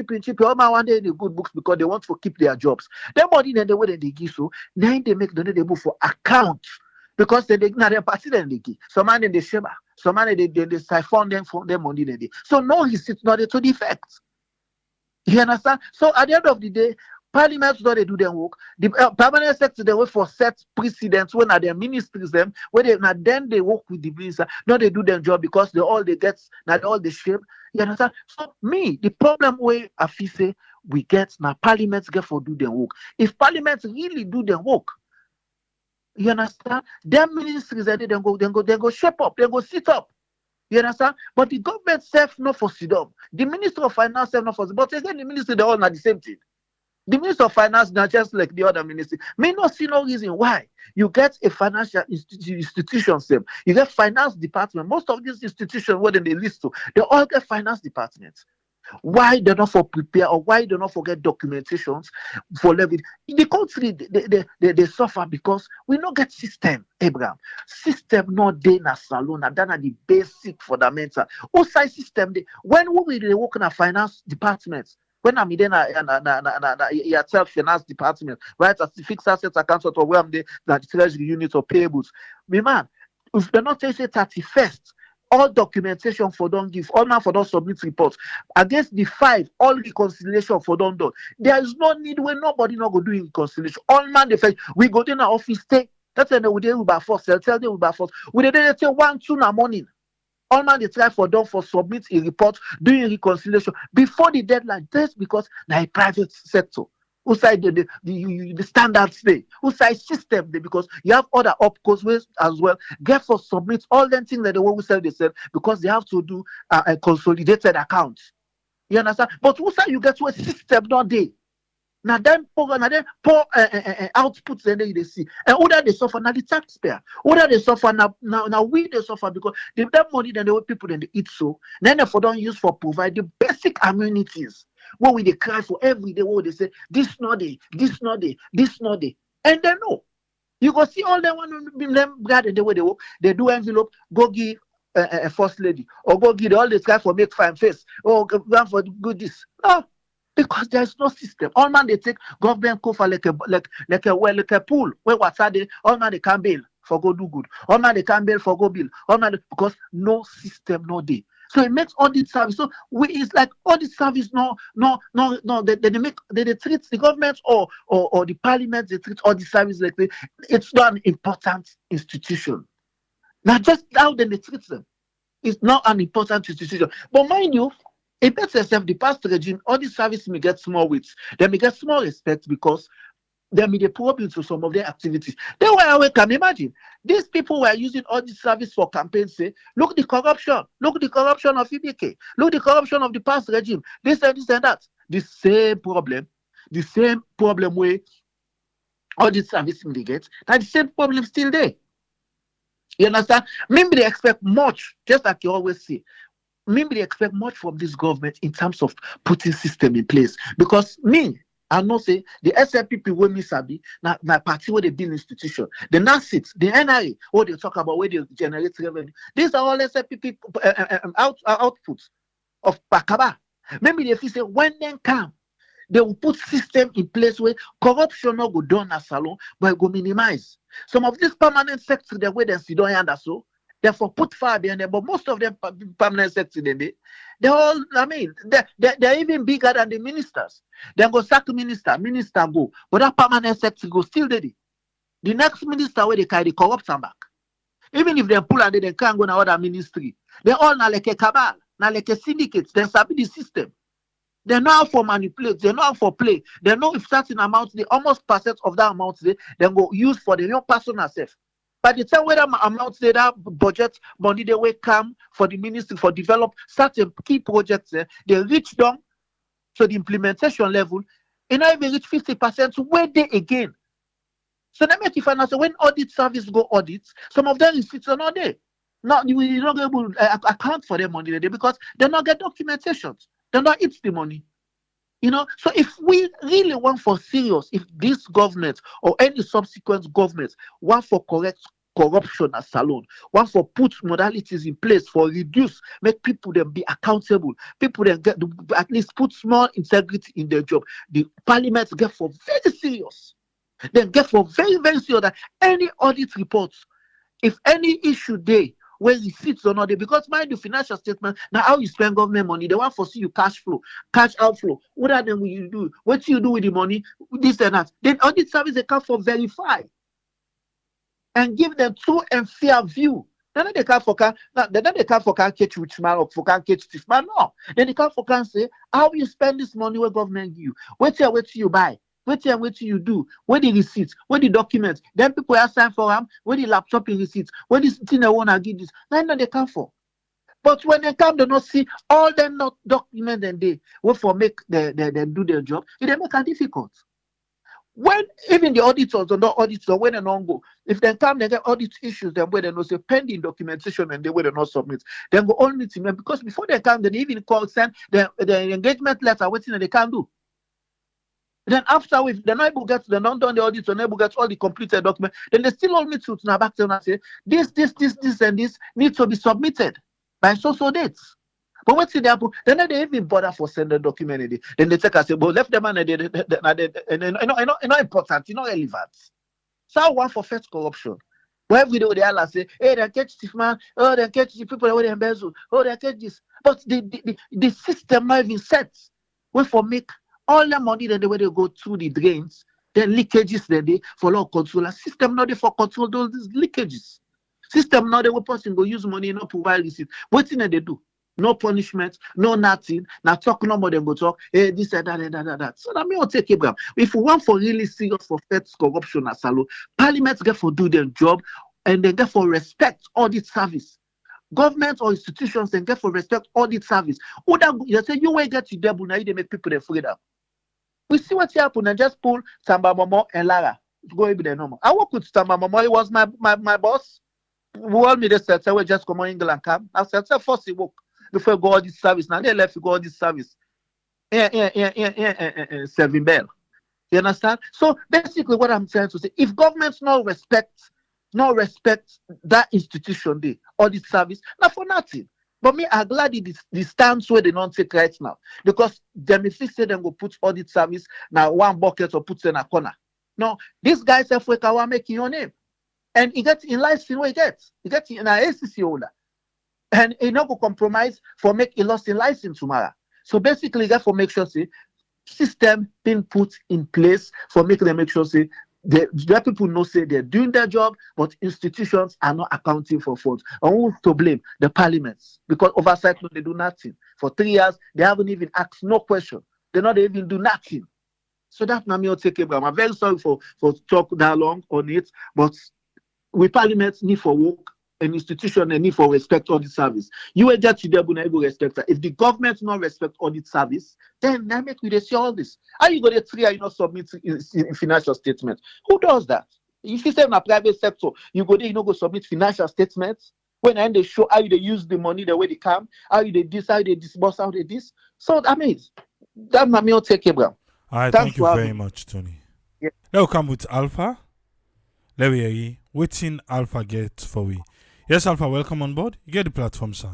All my one day in the good books because they want to keep their jobs. Their money then the way they give so then they make they move for account because they now their party then they give. Some man in the sheba, some man they siphon them for their money then they. So no receipt not to the effect. You understand? So at the end of the day, Parliament do they do their work. The permanent secretary they work for set precedents when are their ministries them when they now then they work with the minister. Now they do their job because they get not all the shape. You understand? So me the problem where I feel say we get now Parliament get for do their work. If Parliament really do their work, you understand? Their ministries they go shape up, they go sit up. You understand? But the government self not for sit up. The Minister of Finance self not for sit. But again the ministry they all not the same thing. The Minister of Finance not just like the other ministry. May not see no reason why you get a financial institution, you get finance department. Most of these institutions, what they list to, they all get finance departments. Why they not for prepare or why they not forget documentations for levy? In the country, they suffer because we not get system, Abraham. System not there na salon, na that na the basic fundamental. Outside system, when we work in a finance department. When I'm in yourself finance department, right? As the fixed asset account or where I'm the treasury unit or payables. Me man, if they're not say 31st, all documentation for don't give, all man for don't submit reports. Against the 5, all reconciliation for don't do. There is no need where nobody not go do reconciliation. All man they say we go in our office stay. That's when we do by force. They'll tell them by force. We did say 1, 2 in the morning. All man they try for them for submit a report doing reconciliation before the deadline. That's because now a private sector. Who side the standards day? Who side system day? Because you have other opcos ways as well. Get for submit all them things that the way we sell they sell because they have to do a consolidated account. You understand? But who side you get to a system not day? Now then poor outputs then they see. And whether they suffer now the taxpayer. Whether they suffer now we they suffer because that money then the way people then they eat so. Then they for don't use for provide the basic amenities. What we they cry for every day, what they say, this not day. And then no. You go see all them one them glad the way they work, they do envelope, go give a first lady, or go give all this guy for make fine face, or go for good this. No. Because there is no system. All man they take government cover like a pool where what's they all man they can bail for go do good. All man they can bail for go bill. All man because no system no day. So it makes audit service. So it's like audit service no. They treat the government or the parliament they treat audit service like it's not an important institution. Now just how then they treat them. It's not an important institution. But mind you. It makes itself the past regime, all the service may get small weights. They may get small respect because they may be probing to some of their activities. Then where we can imagine these people were using all this service for campaigns. Say, look the corruption of EBK, look the corruption of the past regime, this and that. The same problem where all this service they get, that the same problem still there. You understand? Maybe they expect much, just like you always say. Maybe they expect much from this government in terms of putting system in place. Because I know say the SLPP where me sabi, na party where they build institution. The NASIT, the NRA, what they talk about where they generate revenue. These are all SLPP outputs of Pakaba. Maybe they feel say when they come, they will put system in place where corruption not go down as salon, but it go minimize. Some of these permanent sectors, the way they sit down and so. Therefore, put far behind them, but most of them permanent secretary, they're all, they're even bigger than the ministers. They go sack minister go, but that permanent secretary go still there. The next minister where they carry the corrupt them back. Even if they pull and they can't go to other ministry, they all now like a cabal, now like a syndicate, they sabi the system. They know how for manipulate, they know how for play, they know if certain amount, the almost percent of that amount they then go use for the young person herself. By the time where that amount they that budget money they will come for the ministry for develop certain key projects they reach down to the implementation level, and not even reach 50% where they again. So let me make it find out so when audit service go audit, some of them receipts are not there. Not you not able to account for their money there because they not get documentations. They not eat the money. So if we really want for serious, if this government or any subsequent government want for correct corruption as salon, want for put modalities in place for reduce, make people them be accountable, people then get at least put small integrity in their job, the parliament get for very serious. Then get for very, very serious that any audit reports, if any issue there where receipts or not there, because mind the financial statement, now how you spend government money, they want to see you cash flow, cash outflow. What are them will you do? What do you do with the money? This and that. Then audit service they come for verify and give them true and fair view. Then they come for can catch rich man or for can catch thief man. No. Then they come for can say how you spend this money where government give you. What you buy. What you do, where the receipts, where the documents, then people are sign for them, where the laptop in receipts, where this thing they want to give this. Then they come for. But when they come, they not see all them not document and they will for make they do their job, it they make it difficult. When even the auditors or not auditors, when they don't go, if they come, they get audit issues, then where they not say pending documentation and they will not submit, then go only to them because before they come, they even call send the engagement letter, what they can't do. Then after if they're not able to get, they're not done the audit, they're not able to get all the completed documents, then they still all need to now back to them and say, this, and this needs to be submitted by so dates. But what's the happen? Then they even bother for sending document in it. Then they take and say, well, left them and not important, not relevant. So I want for first corruption. But every day they all say, hey, they catch this man, oh, they catch the people that they embezzle, oh, they catch this. But the system not even set. Wait for make all the money that they go through the drains, then leakages that they for law control. A system not there for control those leakages. System not there where person go use money and not provide receipt. What thing they do? No punishment, no nothing. Now talk no more than go talk. Hey, this and that. So that me will take Abraham. If we want for really serious for first corruption as salo, parliament get for do their job and they get for respect audit service. Government or institutions then get for respect audit service. Or that you say you will get to devil now, they make people afraid of. We see what happened and just pull Samba Momo and Lara to go be the normal. I work with Samba Momo, he was my boss. Who told me they said, we just come on England come. I said, first he work before go all this service. Now they left to go all this service. Serving bell. You understand? So basically what I'm trying to say, if governments not respect that institution there, audit service, not for nothing. But me, I'm glad the stance where they don't take right now. Because them if they say them go put audit service now one bucket or put in a corner. No, this guy said we can make your name. And he gets in license where he gets. He gets in an ACC holder. And he not go compromise for make a loss in license tomorrow. So basically, that for make sure say system being put in place for making them make sure say the people know say they're doing their job, but institutions are not accounting for funds. And who's to blame? The parliaments. Because oversight, they do nothing. For 3 years, they haven't even asked no question. They not even do nothing. So that now me will take Abraham. I'm very sorry for talk that long on it, but we parliaments need for work, an institution and need for respect audit service. You will get to them when able respect that. If the government not respect audit service, then I make we see all this. How you go to 3 years, you not submit in financial statement? Who does that? If you say in a private sector, you go there, you not go submit financial statements. When they show how they use the money, the way they come, how they this, how they disburse, how they this. So that means that me will take Abraham. All right, thank you very much, Tony. Yeah. Let me come with Alpha. Let me hear waiting Alpha get for we. Yes, Alpha, welcome on board. You get the platform, sir.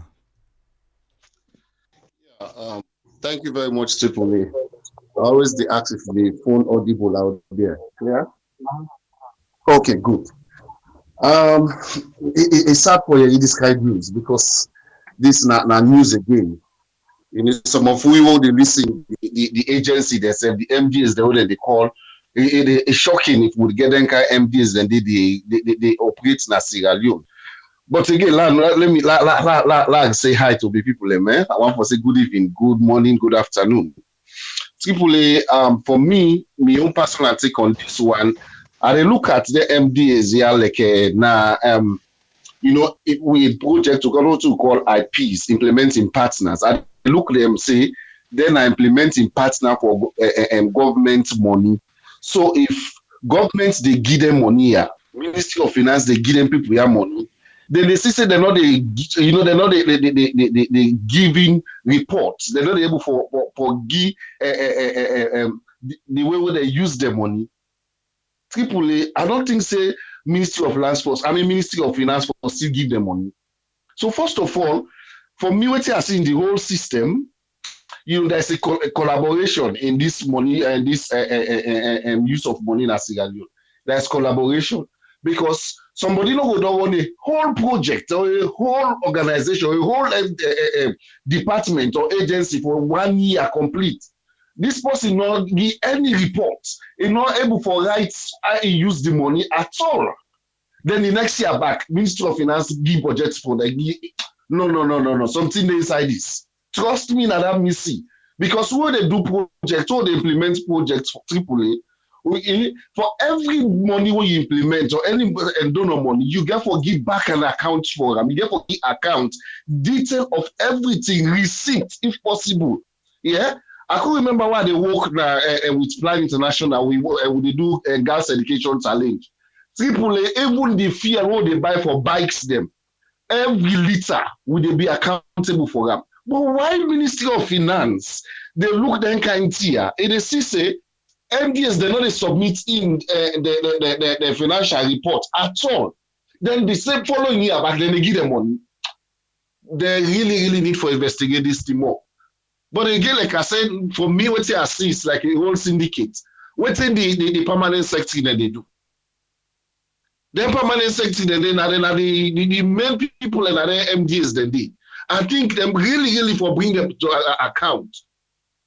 Thank you very much, Tiffany. Always the ask if the phone audible out there. Clear? Okay, good. It's sad for you describe news because this is not news again. You know, some of we will listen the agency they said the MDAs the one they call. It's shocking if we get them kind of MDAs then they operate in Sierra Leone. But again, let me say hi to the people, man. I want to say good evening, good morning, good afternoon. AAA, for me, my own personal take on this one, I look at the MDAs here like with project to call IPs, implementing partners. I look them say, then I implementing partner for government money. So if government they give them money here, Ministry of Finance they give them people here money, then they say they're not they giving reports. They're not able for give the way where they use their money. AAA, I don't think say Ministry of Ministry of Finance for still give them money. So first of all, for me, what I see in the whole system, there's a collaboration in this money and this use of money in Sierra Leone. There's collaboration because somebody don't want a whole project or a whole organization or a whole department or agency for 1 year complete. This person not give any report. He's not able to write how he use the money at all. Then the next year back, Ministry of Finance give budget for the no. Something inside this. Trust me, that me see. Because when they do projects, when they implement projects for AAA, for every money when you implement or any donor money, you get for give back an account for them. You get for give account detail of everything, receipt if possible. Yeah. I could remember why they work with Plan International. We do a girls education challenge. AAA, even the fuel what they buy for bikes, them every liter will they be accountable for them. But why Ministry of Finance? They look then kind here. And they see say MDAs they not submit in the financial report at all. Then the same following year back, then they give them money. They really need for investigate this thing more. But again, like I said, for me, what I see is like a whole syndicate. What's in the permanent secretary that they do? Then permanent secretary, then the main people and other MDAs then they. I think them really for bring them to account.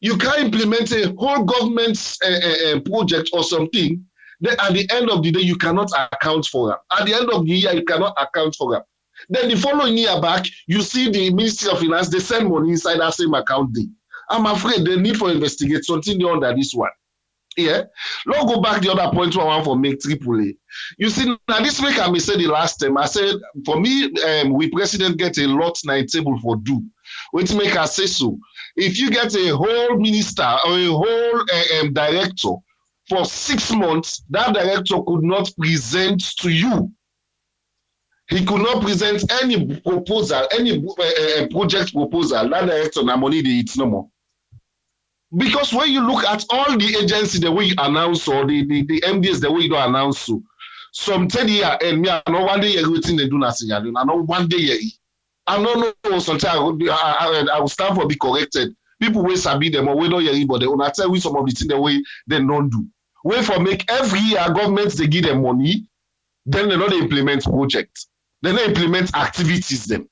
You can't implement a whole government project or something. Then at the end of the day, you cannot account for them. At the end of the year, you cannot account for them. Then the following year back, you see the Ministry of Finance, they send money inside that same account day. I'm afraid they need for investigate something under this one. Yeah. Let's go back the other point I want for make AAA. You see, now this week I said the last time, I said, for me, we president get a lot night table for do. Which make us say so. If you get a whole minister or a whole director for 6 months, that director could not present to you. He could not present any proposal, any project proposal. That director, na money they eat no more. Because when you look at all the agencies, the way you announce or the MDAs, the way you don't announce so, some 10 years and me, I know one day everything they do na Sierra Leone. I know one day I don't know. Sometimes I will stand for be corrected. People will sabi them or we don't hear but they will tell you some of the things the way they don't do. Wait for make every year governments they give them money, then they don't implement projects. They don't implement activities them.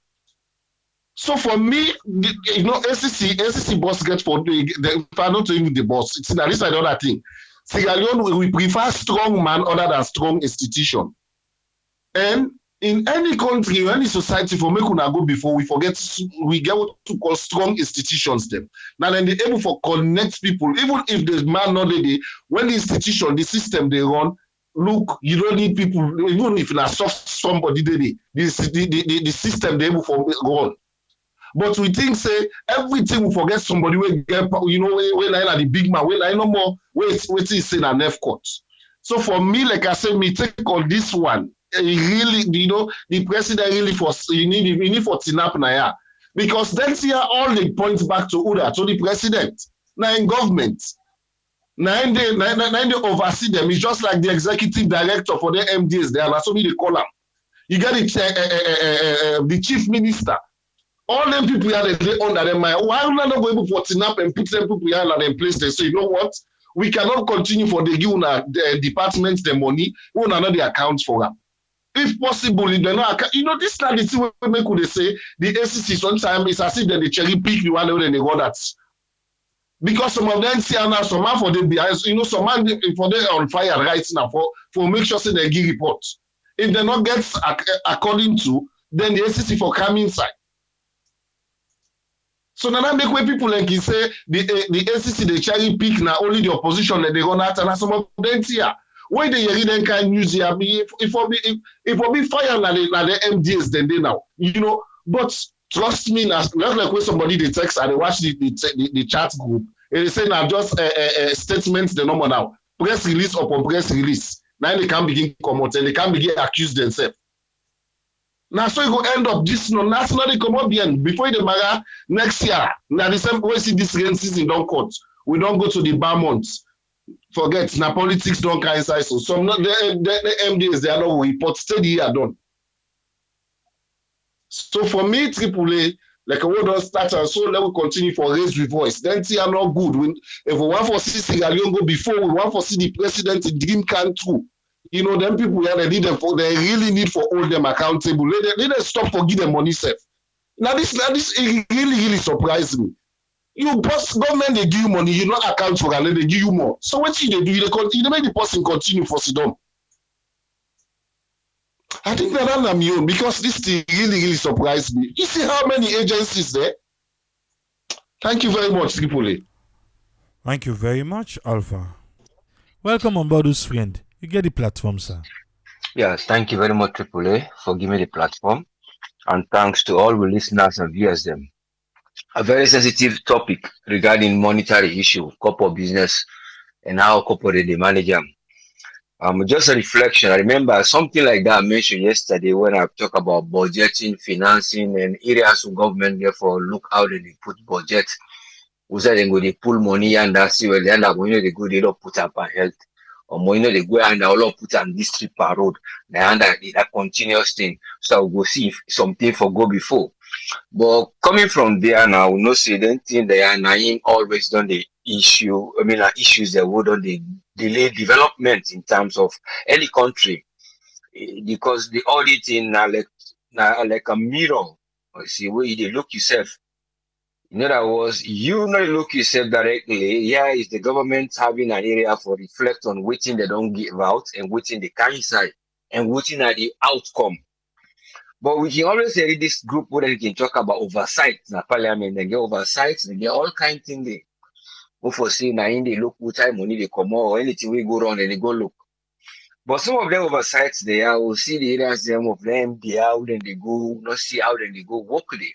So for me, ACC boss gets for the not even the boss. It's at least another thing. Sierra Leone, we prefer strong man other than strong institution. And in any country, any society, for me, go before we get what to call strong institutions them. Now then they're able to connect people, even if the man not ready, when the institution, the system they run, look, you don't need people, even if not soft somebody the system they able to run. But we think say everything we forget somebody will get when I the big man, when I no more wait is in an F court. So for me, like I said, me take on this one. Really, the president really you need for tinap na because then see all the points back to Uda, to the president. Now in government. Now they oversee them. It's just like the executive director for the MDAs there. That's what they call them. You get the chief minister. All them people are they under them. Why are we not going for tinap and put them people under them place? They say, you know what? We cannot continue for the departments the money. We will not the accounts for them. If possible, they not this kind of thing we could say the ACC sometimes it's as if they cherry pick the one and they go that. Because some of them see now some man for the behind, some man for them on fire right now for make sure say they give reports. If they not get according to, then the ACC for come inside. So now that make way people like you say the ACC they cherry pick now only the opposition that they run out and some of them here. Why they hear them kind of news here? If will be fire like the MDAs then they now, you know. But trust me, not like when somebody they text and they watch the chat group and they say now just statements the number now press release upon press release. Now they can begin come out and they can begin accuse themselves. Now so you go end up this nationally come up bien before the matter next year. Now the same way see this rain season don't cut. We don't go to the bar months. Forget now politics don't coincide. So some not the MDAs they are not report steady here done. So for me, AAA, like a word don't start and so let we continue for raise with voice. Then they are not good. If we want for see Sierra Leone go before, we want for see the president in dream can too. You know, them people here, they really need for hold them accountable. They stop for give them money safe. Now this it really surprised me. You boss government they give you money, you not account for and they give you more. So what they do, they make the person continue for Sidon. I think that I'm my own because this thing really surprised me. You see how many agencies there? Thank you very much, AAA. Thank you very much, Alpha. Welcome on board, friend. You get the platform, sir. Yes, thank you very much, AAA, for giving me the platform. And thanks to all the listeners and viewers them. A very sensitive topic regarding monetary issue, corporate business, and how corporate they manage them. Just a reflection. I remember something like that I mentioned yesterday when I talk about budgeting, financing, and areas of government. Therefore, look how they put budget. We say they go they pull money and that's where they end up. When they go, they don't put up on health. Or when they go and all put on district per road. They under that continuous thing. So we'll go see if something for go before. But coming from there now, we know say then thing they are now always done the issue. I mean, issues that would on the delay development in terms of any country, because the auditing now like a mirror. You see where you look yourself. In other words, you not look yourself directly. Here is the government having an area for reflect on waiting they don't give out and waiting the kind side and waiting at the outcome. But we can always say this group where they can talk about oversight. Now parliament, they get oversight, they get all kinds of things. They for see now in they look what time money they come out or anything we go wrong and they go look. But some of them oversights they are will see the areas them of them, they out and they go, not see how then they go work there.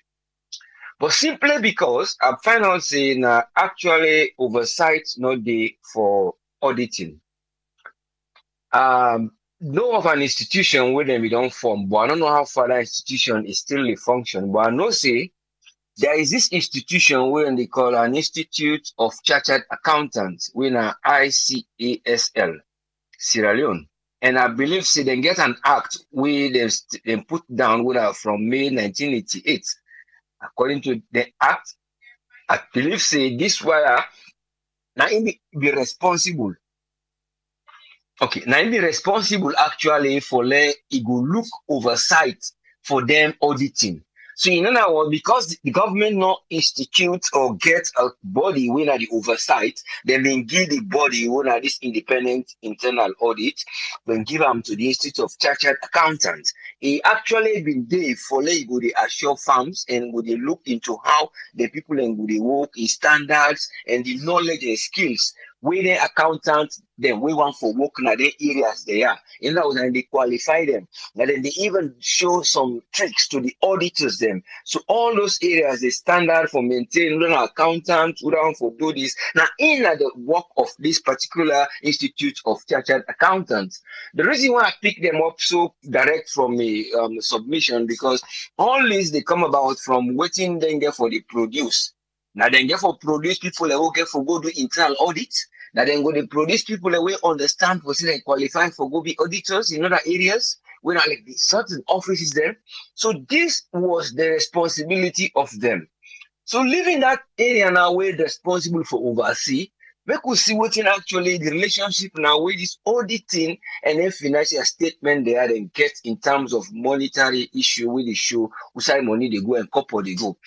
But simply because I find out saying actually oversight not there for auditing. Know of an institution where then we don't form, but I don't know how far that institution is still a function. But I know say there is this institution where they call an Institute of Chartered Accountants, with an ICASL, Sierra Leone. And I believe say they get an act where they put down from May 1988. According to the act, I believe say this wire now be responsible. Okay, now be responsible actually for it go look oversight for them auditing. So in other words, because the government not institute or get a body when at the oversight, then they give the body when at this independent internal audit, then give them to the Institute of Chartered Accountants. He actually been there for like go they assure firms and go they look into how the people and go they work in standards and the knowledge and skills where the accountants then we want for work in the areas they are. In that way, they qualify them. And then they even show some tricks to the auditors them. So all those areas, the standard for maintaining accountants, who don't for do this. Now, in the work of this particular Institute of Chartered Accountants, the reason why I pick them up so direct from a submission, because all this they come about from waiting then get for the produce. Now then get for produce people that will get for go do internal audit. Now then go to produce people that will understand for say they qualify for go be auditors in other areas where like the certain offices there. So this was the responsibility of them. So leaving that area now where they're responsible for oversee, we could see what in actually the relationship now with this auditing and then financial statement they are then get in terms of monetary issue with the show, who side money they go and couple they go.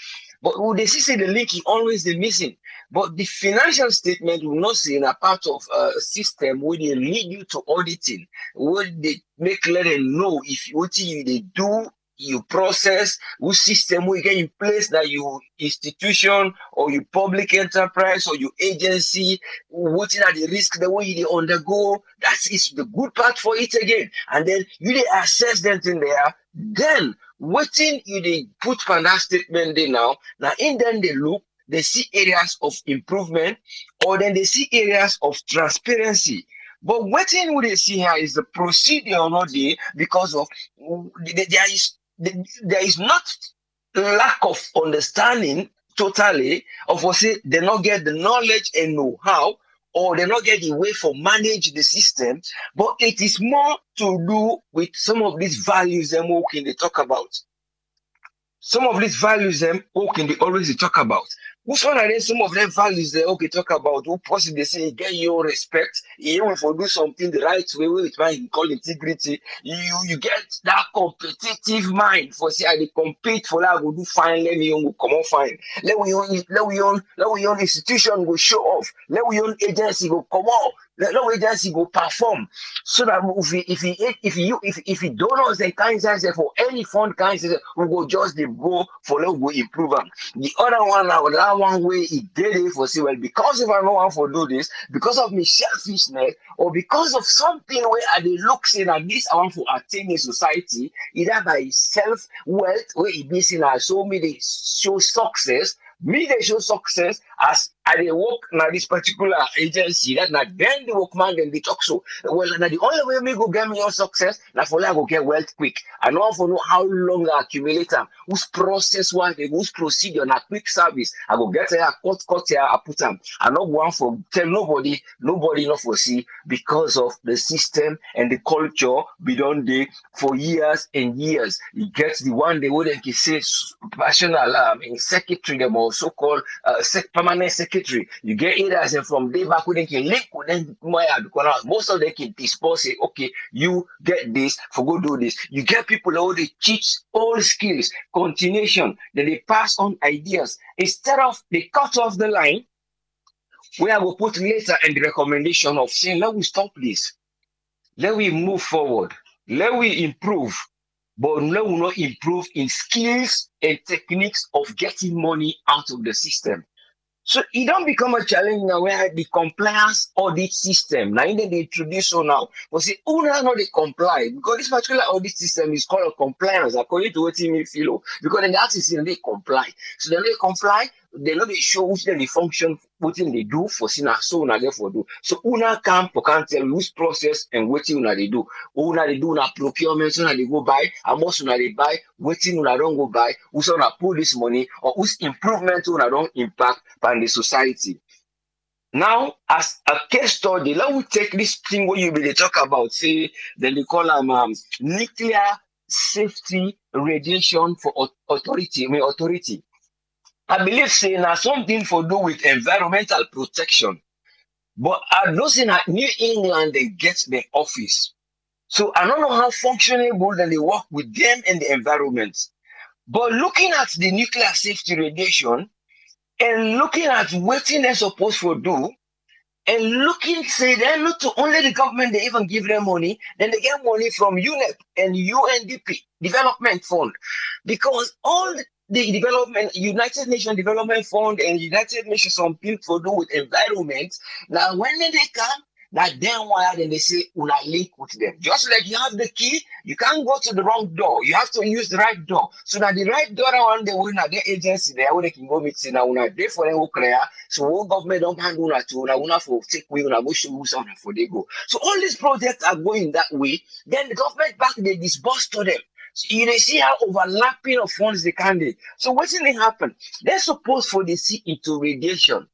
But would they see the link is always the missing. But the financial statement will not say in a part of a system where they lead you to auditing, where they make let them know if what they do you process, whose system will get in place that you institution or you public enterprise or you agency, what are the risks the way they undergo. That is the good part for it again. And then you they assess them in there. Then waiting you they put on that statement there now. Now in then they look, they see areas of improvement or then they see areas of transparency. But what thing we see here is the procedure not there because of there is not lack of understanding totally of what say they not get the knowledge and know-how or they not get the way for manage the system, but it is more to do with some of these values them who can they talk about. Some of these values them who can they always talk about. Which one are they? Some of them values they okay talk about who possibly say get your respect, you will for do something the right way with mind call integrity. You get that competitive mind for say I they compete for that will do fine, let me go come on fine. Let we own institution go show off, let we own agency go come on. Let no agency go perform so that if you don't know the kind of for any fund kind of we go just the go for let go improve them. The other one now that one way it did it for say well because if I know how for do this because of my selfishness or because of something where I dey look saying that this I want to attain in society either by self wealth where it be seen as so me they show success. Me they show success as I they work na this particular agency that na then the workman then they talk so well na the only way me go get me your success na for I go get wealth quick. I know for know how long I accumulate them, whose process one whose procedure na quick service. I go get here, cut here, I put them. I not want for tell nobody not foresee because of the system and the culture be done there for years and years. You get the one they wouldn't say national secretary them or so-called permanent secretary. You get it as from day back when they can link with them because most of them can dispose say, okay, you get this for go do this. You get people who they teach all skills, continuation, then they pass on ideas. Instead of they cut off the line, where I will put later in the recommendation of saying, let we stop this. Let we move forward. Let we improve. But let we not improve in skills and techniques of getting money out of the system. So it don't become a challenge now where the compliance audit system, now they introduce so now, but see, who now they comply? Because this particular audit system is called a compliance, according to what you feel, because in that system they comply. So then they comply, they know they show which they function, what they do for Sina, so now therefore do. So una can tell which process and what una they do. Una they do na procurement, so now they go buy, and most una they buy, waiting una don't go buy, who's una pull this money, or whose improvement una don't impact on the society. Now, as a case study, let me take this thing where you be talk about, say, then they call them nuclear safety radiation for authority. I believe say now something for do with environmental protection. But I don't see that New England they get the office. So I don't know how functionable that they work with them and the environment. But looking at the nuclear safety radiation and looking at what they're supposed to do, and looking, say they're not to only the government, they even give them money, then they get money from UNEP and UNDP, Development Fund. Because all the development, United Nations Development Fund and United Nations something to do with environment. Now, when they come, now then why then they say una link with them. Just like you have the key, you can't go to the wrong door. You have to use the right door. So now the right door one they will not their agency there where they can go meet now una there for them who clear. So all government don't handle that to una for take we una go show something for they go. So all these projects are going that way. Then the government back they disburse to them. So you see how overlapping of funds they can do. So what's going to happen? They're supposed for the sea into radiation.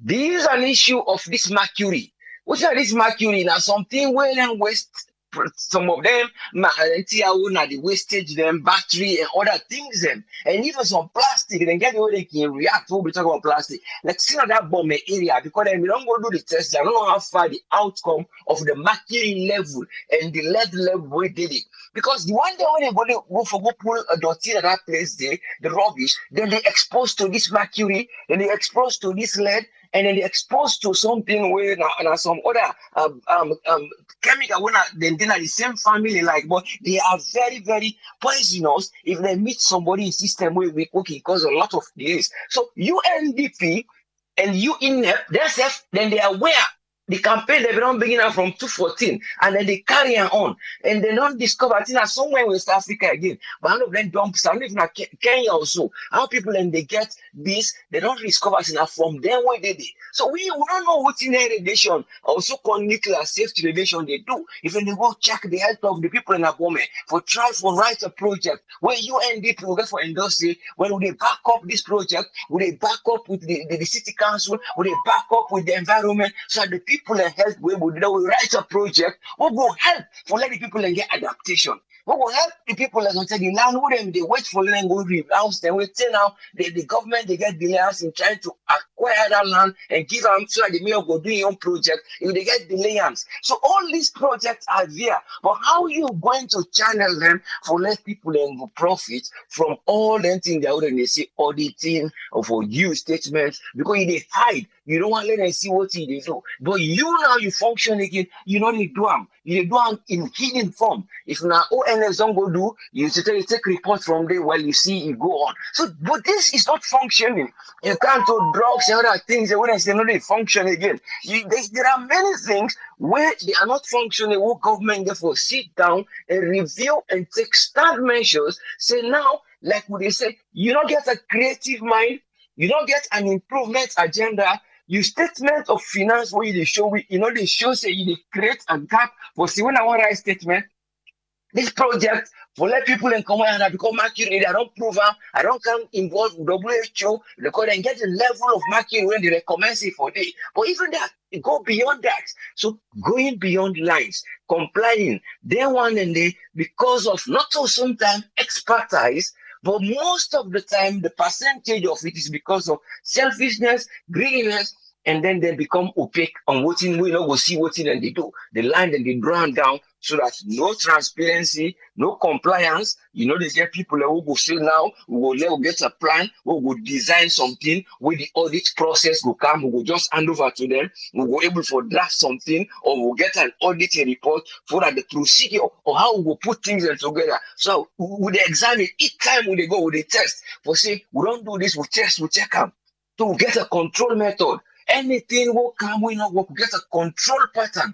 This is an issue of this mercury. What's this mercury? Now something where them waste some of them, the wastage them, battery and other things them, and even some plastic. Then get the way they can react. We'll be talking about plastic. Like see that bomb area because then we don't go do the test. I don't know how far the outcome of the mercury level and the lead level we did it. Because the one day when they go pull a dirty at that place there, the rubbish, then they exposed to this mercury, then they exposed to this lead. and then they exposed to something where now some other chemical when then are the same family, like, but they are very, very poisonous if they meet somebody in system where we okay cause a lot of disease. So UNDP and UNEP themselves, then they are aware. The campaign they don't begin out from 2014 and then they carry on and they don't discover I think that somewhere in West Africa again, but none of them dump some if not Kenya also. How people and they get this, they don't discover it now from them where they did. So we don't know what in radiation also called nuclear safety radiation they do. Even they go check the health of the people in Abome for try for write a project where UNDP will go for industry, when they back up this project, will they back up with the city council, will they back up with the environment, so the people and health we will write a project what will help for let the people and get adaptation. What will help the people as I said the land with them they wait for them go rehouse them wait till now the government they get delays in trying to acquire that land and give them so that they may go do your own project if they get delays. So all these projects are there, but how you going to channel them for let people and go profit from all them things they say auditing or for due statements because they hide. You don't want to let them see what they do. But you now you function again, you know they do them. You do them in hidden form. If now ONS don't go do, you take reports from there while you see it go on. So but this is not functioning. You can't do drugs and other things that when they know they function again. There are many things where they are not functioning, where government therefore sit down and review and take stand measures. Say now, like what they say, you don't get a creative mind, you don't get an improvement agenda. You statement of finance where they show they show say you create a gap for see when I want to write statement. This project for let people in common and I become accurate. I don't prove them. I don't come involved with WHO because then get the level of marking when they recommend it for day. But even that, it go beyond that. So going beyond lines, complying, they want and they because of not so sometimes expertise. But most of the time, the percentage of it is because of selfishness, greediness, and then they become opaque on what we know will see what and they do. They line and they draw down so that no transparency, no compliance. They get people that will go say now, we will get a plan, we will design something where the audit process will come, we will just hand over to them, we will able to draft something, or we'll get an audit report for that the procedure or how we will put things together. So we examine each time when they go with the test. For say, we don't do this, we test, we check them. So we get a control method. Anything will come, we get a control pattern.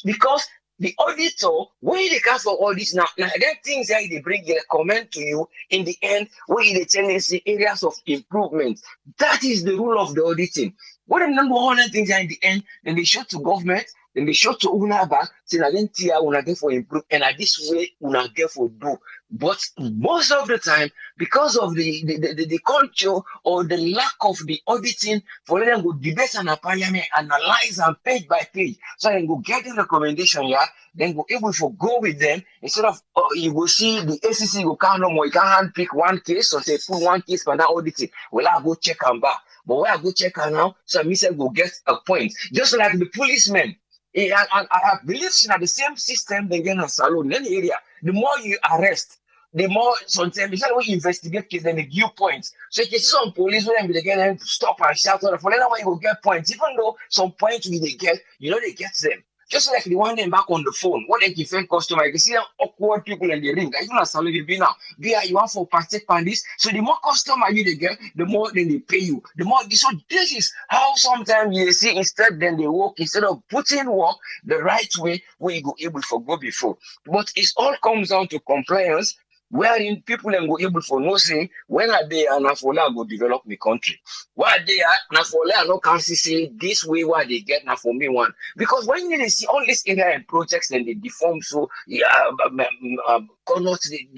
Because the auditor, when they come for all this now there things that they bring a comment to you in the end, where they tell you areas of improvement. That is the rule of the auditing. What the number one things are in the end, then they show to government, then they show to una back, say I didn't tell una get for improve, and this way una get for do. But most of the time, because of the culture or the lack of the auditing, for them go debate and parliament, analyze and page by page. So then go get the recommendation, then go able to go with them instead of you will see the ACC go count no more. You can't hand pick one case or say put one case for that auditing. Well, I go check and back. But where I go check her now, so I say go get a point. Just like the policemen. I believe in the same system they get a salon in any area. The more you arrest, the more sometimes we investigate case, then they give points. So if you see some police when they get stop and shout for then you will get points. Even though some points they get, they get them. Just like the one them back on the phone, what they defend customer, you can see awkward people in the ring. Even as salary be now, you want for partake on this. So the more customer you they get, the more then they pay you. The more so this is how sometimes you see instead then they work instead of putting work the right way where you go able to go before. But it all comes down to compliance. Wherein people then go able for no say when are they and Nafola go develop the country. Why are they Nafola no can say this way why they get now for me one. Because when you see all these area and projects and they deform so they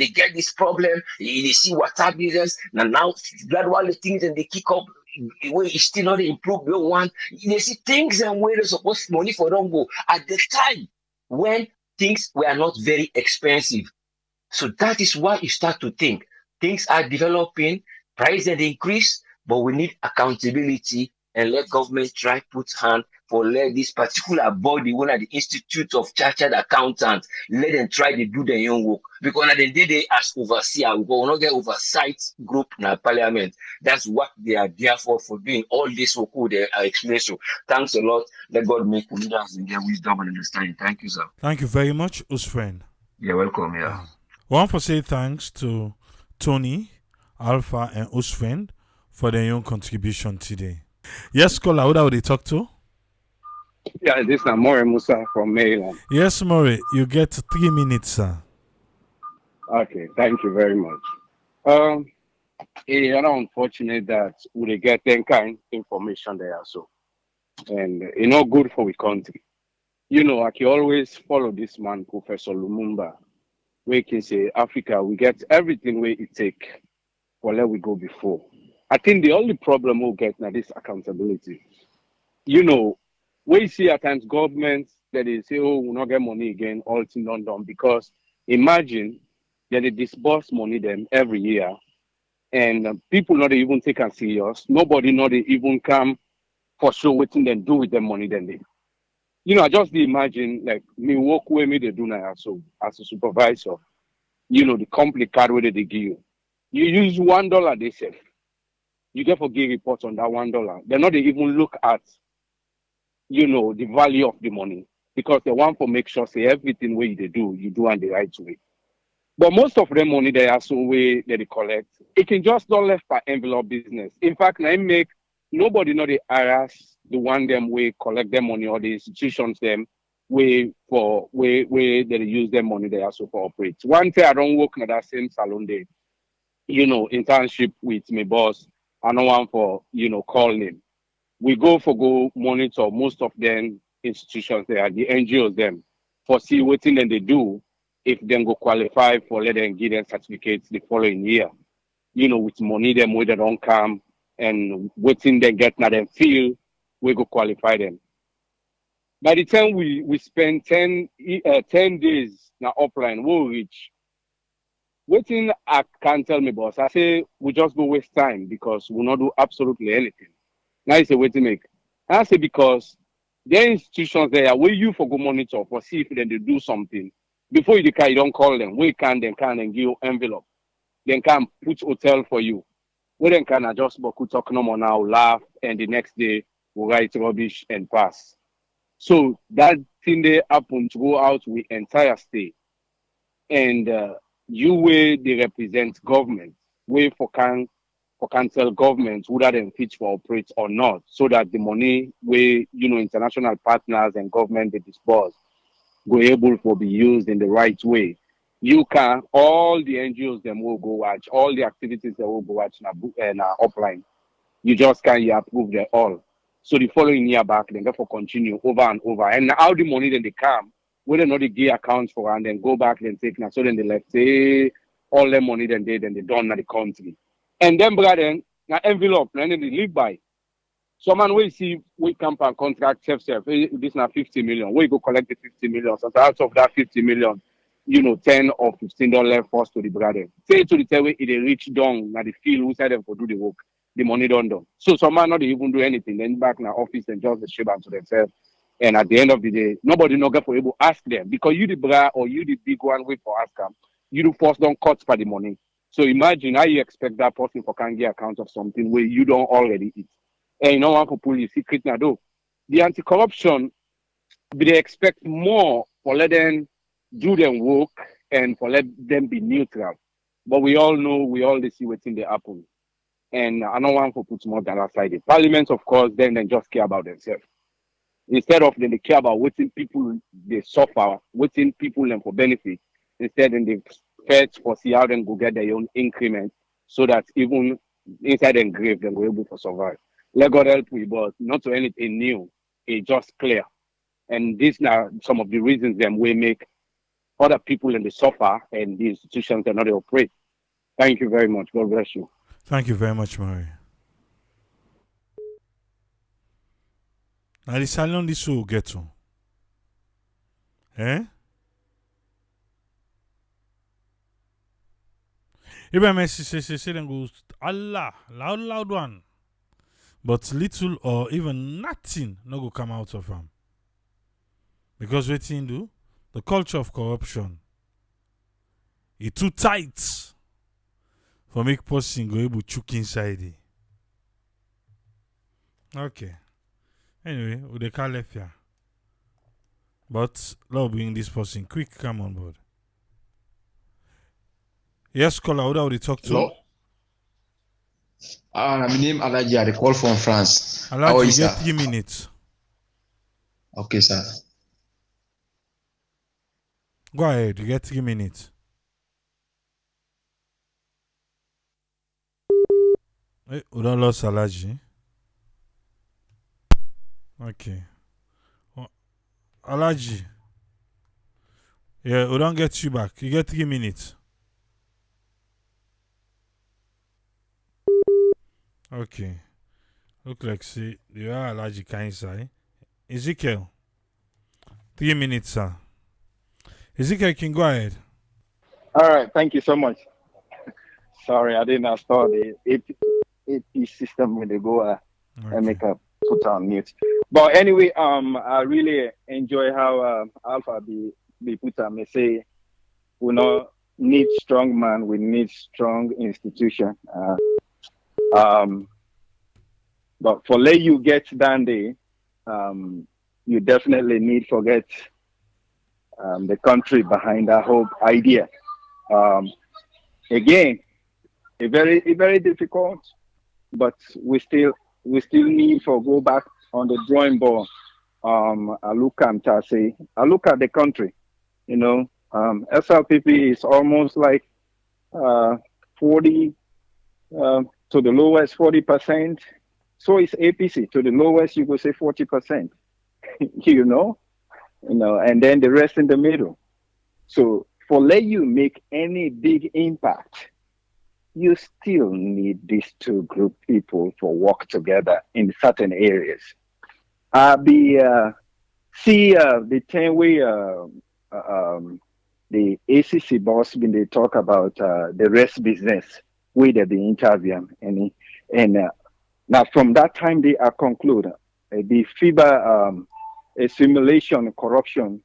get this problem, they see water business and now gradually things and they kick up where it's still not improved the one. They see things and where they supposed money for them go at the time when things were not very expensive. So that is why you start to think things are developing, prices increase, but we need accountability and let government try put hand for let this particular body, one of the Institute of Chartered Accountants, let them try to do their own work. Because at the day they as overseer, we will not get oversight group in our parliament. That's what they are there for doing all this work they are explaining. So thanks a lot. Let God make leaders in their wisdom and understanding. Thank you, sir. Thank you very much, Usfriend. You're welcome, yeah. We want to say thanks to Tony, Alpha, and Usfriend for their own contribution today. Yes, caller, who would they talk to? Yeah, this is Amore Musa from Maryland. Yes, Murray, you get 3 minutes, sir. Okay, thank you very much. It's unfortunate that we get that kind of information there, so, and it's not good for the country. You know, I can always follow this man, Professor Lumumba, where he can say, Africa, we get everything where it take for let we go before. I think the only problem we'll get now is accountability. You know, we see at times governments that they say, oh, we'll not get money again, all things not done, because imagine that they disburse money them every year and people not even take us serious. Nobody not even come for sure what they do with the money then they. You know, I just imagine like me work where me they do now so as a supervisor, you know, the company card where they give you. You use $1 they say. You get for give report on that $1. They're not even look at, you know, the value of the money because they want to make sure say everything way they do, you do in the right way. But most of the money they are so way that they collect, it can just not left by envelope business. In fact, I make nobody know they harass the one them way collect their money or the institutions them way they use their money they also for operate. One day I don't work in that same salon day, you know, internship with my boss. I don't want for, you know, call name. We go monitor most of them institutions there, the NGOs them, for see what thing then they do if them go qualify for let them give them certificates the following year. You know, with money them where they don't come and what thing they get now them feel, we go qualify them. By the time we spend 10 days now upline, we'll reach. Waiting, I can't tell me, boss. I say we just go waste time because we'll not do absolutely anything. Now it's a way to make. I say because there are institutions there where you for go monitor for see if they do something. Before you can, you don't call them. We can and give you envelope. Then can put hotel for you. We then can adjust boku talk no more now, laugh, and the next day we write rubbish and pass. So that thing they happen to go out with entire state. And you way they represent government, way for can tell government whether they fit for operate or not, so that the money way you know international partners and government they disburse go able to be used in the right way. You can all the NGOs them will go watch, all the activities they will go watch in upline. You just can't approve them all. So the following year back, then therefore continue over and over. And how the money then they come, whether or not they give accounts for and then go back and take now. So then they left say all their money then they done in the country. And then brother, now envelope, and then they live by. Someone will see we camp and contract self. This now 50 million. We go collect the 50 million. So out of that 50 million, you know, 10 or $15 first to the brother. Say to the tell way it reach down now the field who said them for do the work. The money don't do. So some man not even do anything. Then back in the office and just the ship to themselves. And at the end of the day, nobody no get for able to ask them because you the bra or you the big one wait for ask them. You the first don't cut for the money. So imagine how you expect that person for can get account of something where you don't already eat. And you know one for police secret now though. The anti-corruption they expect more for let them do their work and for let them be neutral. But we all know we all see what's in the happen. And I don't want to put more than aside. The parliament, of course, then they just care about themselves. Instead of them they care about waiting people they suffer, waiting people them for benefit. Instead then they fetch for see how them go get their own increment so that even inside the grave they will able to survive. Let God help we, but not to anything new. It's just clear. And these now some of the reasons them will make other people in the suffer and the institutions that not operate. Thank you very much. God bless you. Thank you very much, Murray. Now the salon this will get to. Eh? Ibrahim say then goes Allah, loud one. but little or even nothing no go come out of him. Because wetin do? The culture of corruption e too tight for make person go able chook inside it. Okay. Anyway, we dey call left here. But let's bring this person quick. Come on board. Yes, caller, who would you talk to? Hello. My name Alaji. I call from France. How are you, Alaji, sir? get 3 minutes. Okay, sir. Go ahead, you get 3 minutes. Hey, we don't lost Alaji. Okay. Alaji. Yeah, we don't get you back. You get 3 minutes. Okay. Look like see you are Alaji kind side. Ezekiel. 3 minutes, sir. Ezekiel, you can go ahead. All right, thank you so much. Sorry, I didn't install the AP system when they go and make a put on mute. But anyway, I really enjoy how Alpha be put on. They say we not need strong man, we need strong institution. But for let you get down there, you definitely need to get the country behind that whole idea. Again, a very difficult, but we still need to go back on the drawing board. I look at the country, you know, SLPP is almost like 40 to the lowest 40%. So is APC to the lowest you go say 40%. you know, and then the rest in the middle. So for let you make any big impact, you still need these two group people to work together in certain areas. The 10 way the ACC boss when they talk about the rest business way that they interview and now from that time they are conclude the FIBA a simulation corruption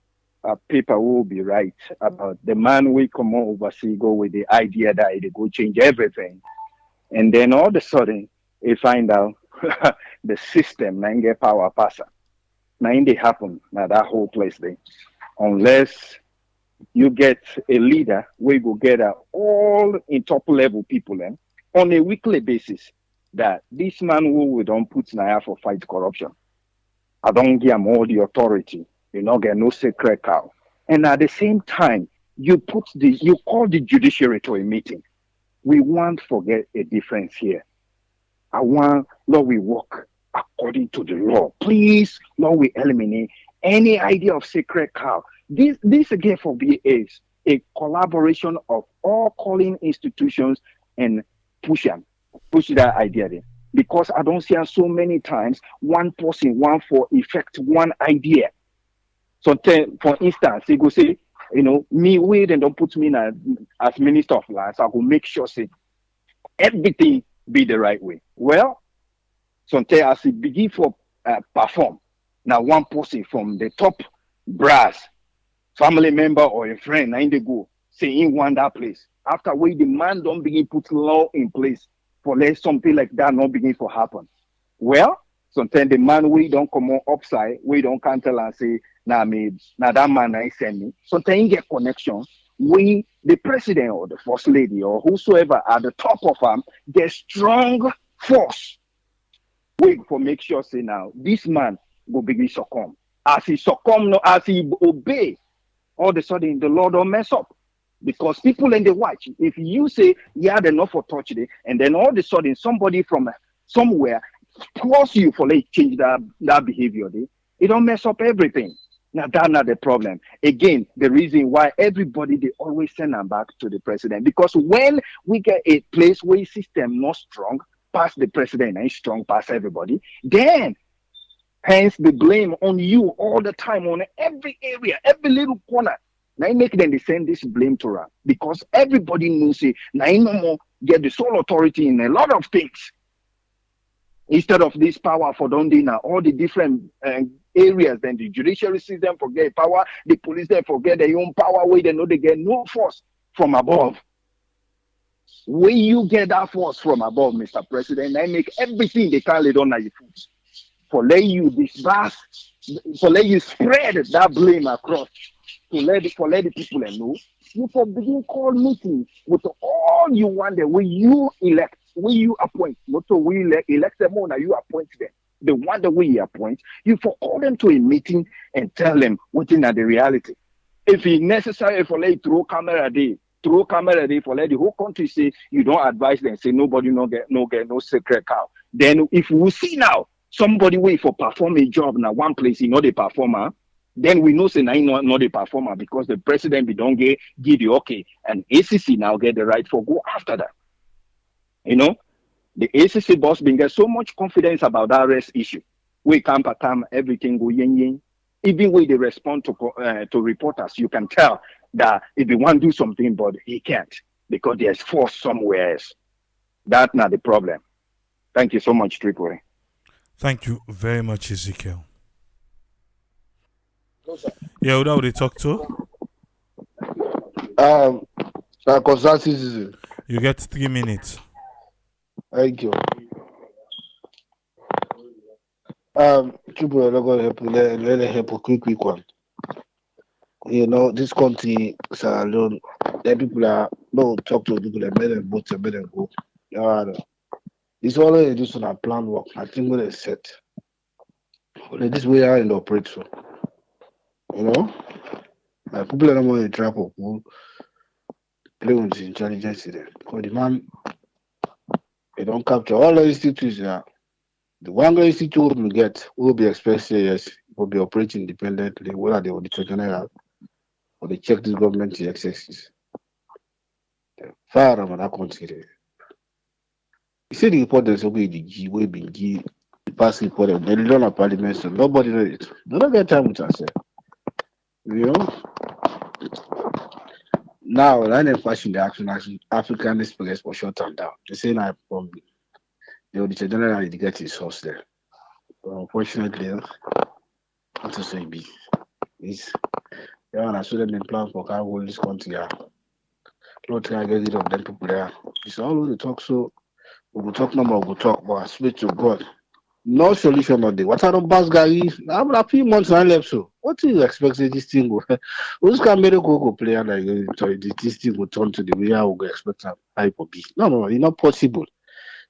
paper will be right about the man we come overseas go with the idea that they go change everything, and then all of a sudden they find out the system na get power passer. Now they happen now that whole place there, unless you get a leader we go get all in top level people on a weekly basis that this man who we don't put now for fight corruption. I don't give him all the authority. You not get no sacred cow. And at the same time, you call the judiciary to a meeting. We want to forget a difference here. I want, Lord, we work according to the law. Please, Lord, we eliminate any idea of sacred cow. This again for me is a collaboration of all calling institutions and push that idea there. Because I don't see so many times one person want for effect one idea. So for instance, they go say, me wait and don't put me as minister of lands. I will make sure say everything be the right way. Well, sometimes as it begin for perform, now one person from the top brass, family member or a friend, now they go say in one that place. After we the man don't begin put law in place. For let something like that not begin to happen. Well, sometimes the man we don't come on upside, we don't cancel and say, nah that man I send me. Sometimes you get connection. We, the president or the first lady or whosoever at the top of them, get strong force. We for make sure say now this man will begin succumb. As he succumb, no, as he obey, all of a sudden the Lord don't mess up. Because people in the watch, if you say, yeah, they're not for touch it, and then all of a sudden somebody from somewhere force you for like change that behavior, it don't mess up everything. Now that's not the problem. Again, the reason why everybody they always send them back to the president. Because when we get a place where system not strong, pass the president and strong pass everybody, then hence the blame on you all the time on every area, every little corner. Now make them they send this blame to her because everybody knows it. Now no more get the sole authority in a lot of things. Instead of this power for Dondina, all the different areas, then the judiciary system forget power, the police they forget their own power, where they know they get no force from above. Where you get that force from above, Mr. President, they make everything they can lay down at your foot. For let you disperse, for let you spread that blame across, for let the people know. You for begin call meetings with all you want the way you elect, way you appoint, not so we elect them on, you appoint them. The one the way you appoint, you for call them to a meeting and tell them what's in the reality. If it's necessary for let throw camera day for let the whole country say you don't advise them, say nobody no get no secret cow. Then if we see now somebody wait for perform a job now one place, you know the performer, then we know say now not the performer because the president be don't give the okay, and ACC now get the right for go after that. You know, the ACC boss been get so much confidence about that arrest issue. We can't patam everything go yin yin. Even when they respond to reporters, you can tell that if they want to do something, but he can't because there's force somewhere else. That's not the problem. Thank you so much, Tripoli. Thank you very much, Ezekiel. Yeah, who would they talk to? Concerned citizen. You get 3 minutes. Thank you. Tripoli, I'm going to help you. Let help a quick one. You know, this country is alone. The people are no talk to people that made them vote and made them go. It's always just on a plan work. I think what they set. This way I in the operation. You know? People are not more in trouble who play with the intelligence there. Because the man they don't capture all the institutions now. The one institute will get will be expected, yes, will be operating independently, whether they auditor general or they check this government excesses. Far from that country. You see the report there's will be the G, will be G, the past report, they don't have parliament, so nobody knows it. They don't get time with us. You know? Now, I am question the action African express for short term down. They say now from the auditor general to get his source there. But unfortunately, what to say be is I saw them in plan for how hold this country. Not try to get rid of them people there. It's all we talk so we will talk number, we will talk, but I swear to God. No solution on the what are the bus guys? I'm a few months and left so. What do you expect this thing will who's can make a go player like this thing will turn to the way I would expect a hype of be? No, it's not possible.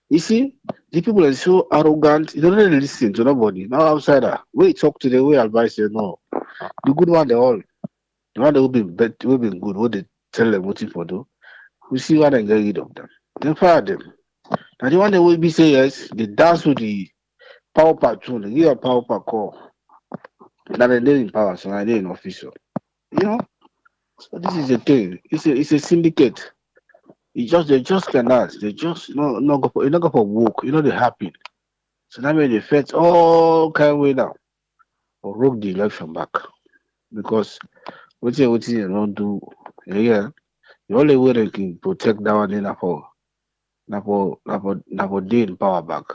You see, the people are so arrogant, you don't really listen to nobody. Now outsider. We talk to the way advice they know. The good one they all. The one that will be good, what they tell them what for do. We see what they get rid of them. Then fire them. Now the one that will be say yes, they dance with the power patrol, they give a power per call. That they in power, so I did in official. You know? So this is the thing. It's a syndicate. They just cannot. They just not go for work. You know they happen. So that means they fetch all kind of way now. Or rogue the election back. Because what you don't do the only way they can protect that one in for day in power back.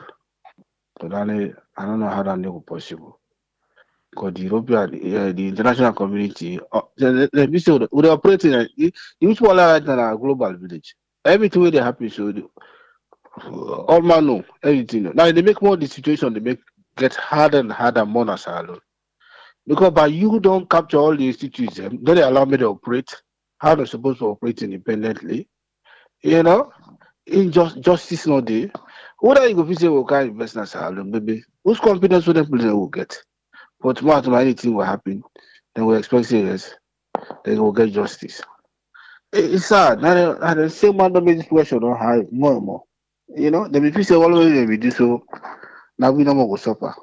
So that I don't know how that will possible. Because the European, the international community, let me say, we operate in the which one right now a global village. Everything they happen, so all man know everything. Now they make more the situation, they get harder and harder more as alone. Because by you don't capture all the institutions, don't they allow me to operate how they're supposed to operate independently. You know, in justice not there. What are you going to say? What kind of investors are alone, baby? Whose confidence will they will get? But tomorrow anything will happen, then we expect serious, then we'll get justice. It's sad. Now the same man don't make this question don't high more and more. You know, the people say always they do so. Now we no more go suffer.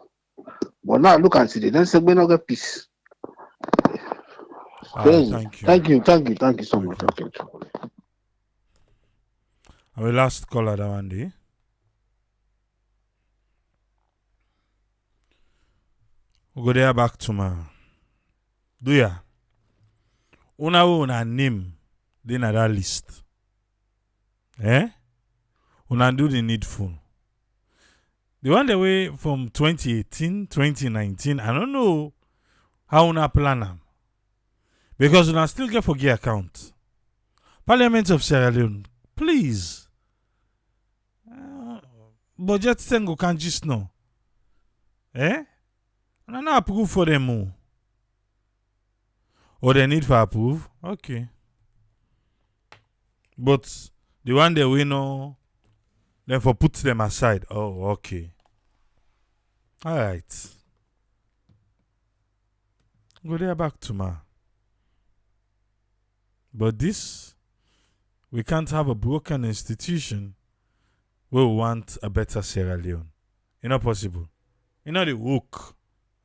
But now look and see it. Then say we not get peace. Thank you so much. Okay. Our last caller that one day. We go there back tomorrow. Do ya? Una name then na that list. Una do the needful. The one that way from 2018, 2019, I don't know how una plan them. Because una still get forget account. Parliament of Sierra Leone, please. Budget tengo can just know. Eh? And I approve for them more. Or they need for approve? Okay. But the one that we know, then for put them aside. Oh, okay. Alright. Go there back to ma. But this, we can't have a broken institution. We want a better Sierra Leone. It's not possible. It's not the work.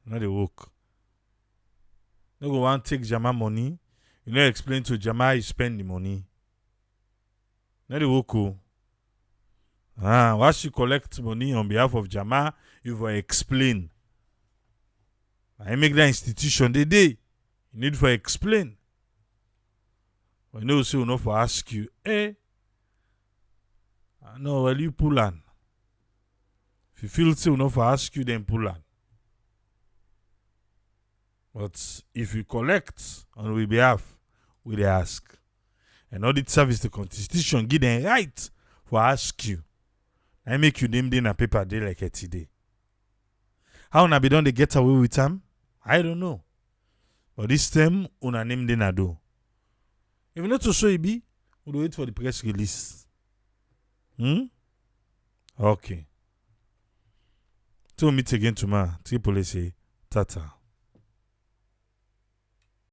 Not the work. No go want take Jama money. You know explain to Jama how you spend the money. Not the work. Once you collect money on behalf of Jama, you will explain. I make that institution the day. You need to explain. When you say enough for ask you, no, well you pull on. If you feel say enough for ask you, then pull on. But if you collect on our behalf, we dey ask. And audit service the constitution give them right for ask you. I make you name in a paper day like it today. How una be done they get away with them? I don't know. But this time, una name in a do. If not to show it be, we'll wait for the press release. Okay. Till meet again tomorrow. Triple say, tata.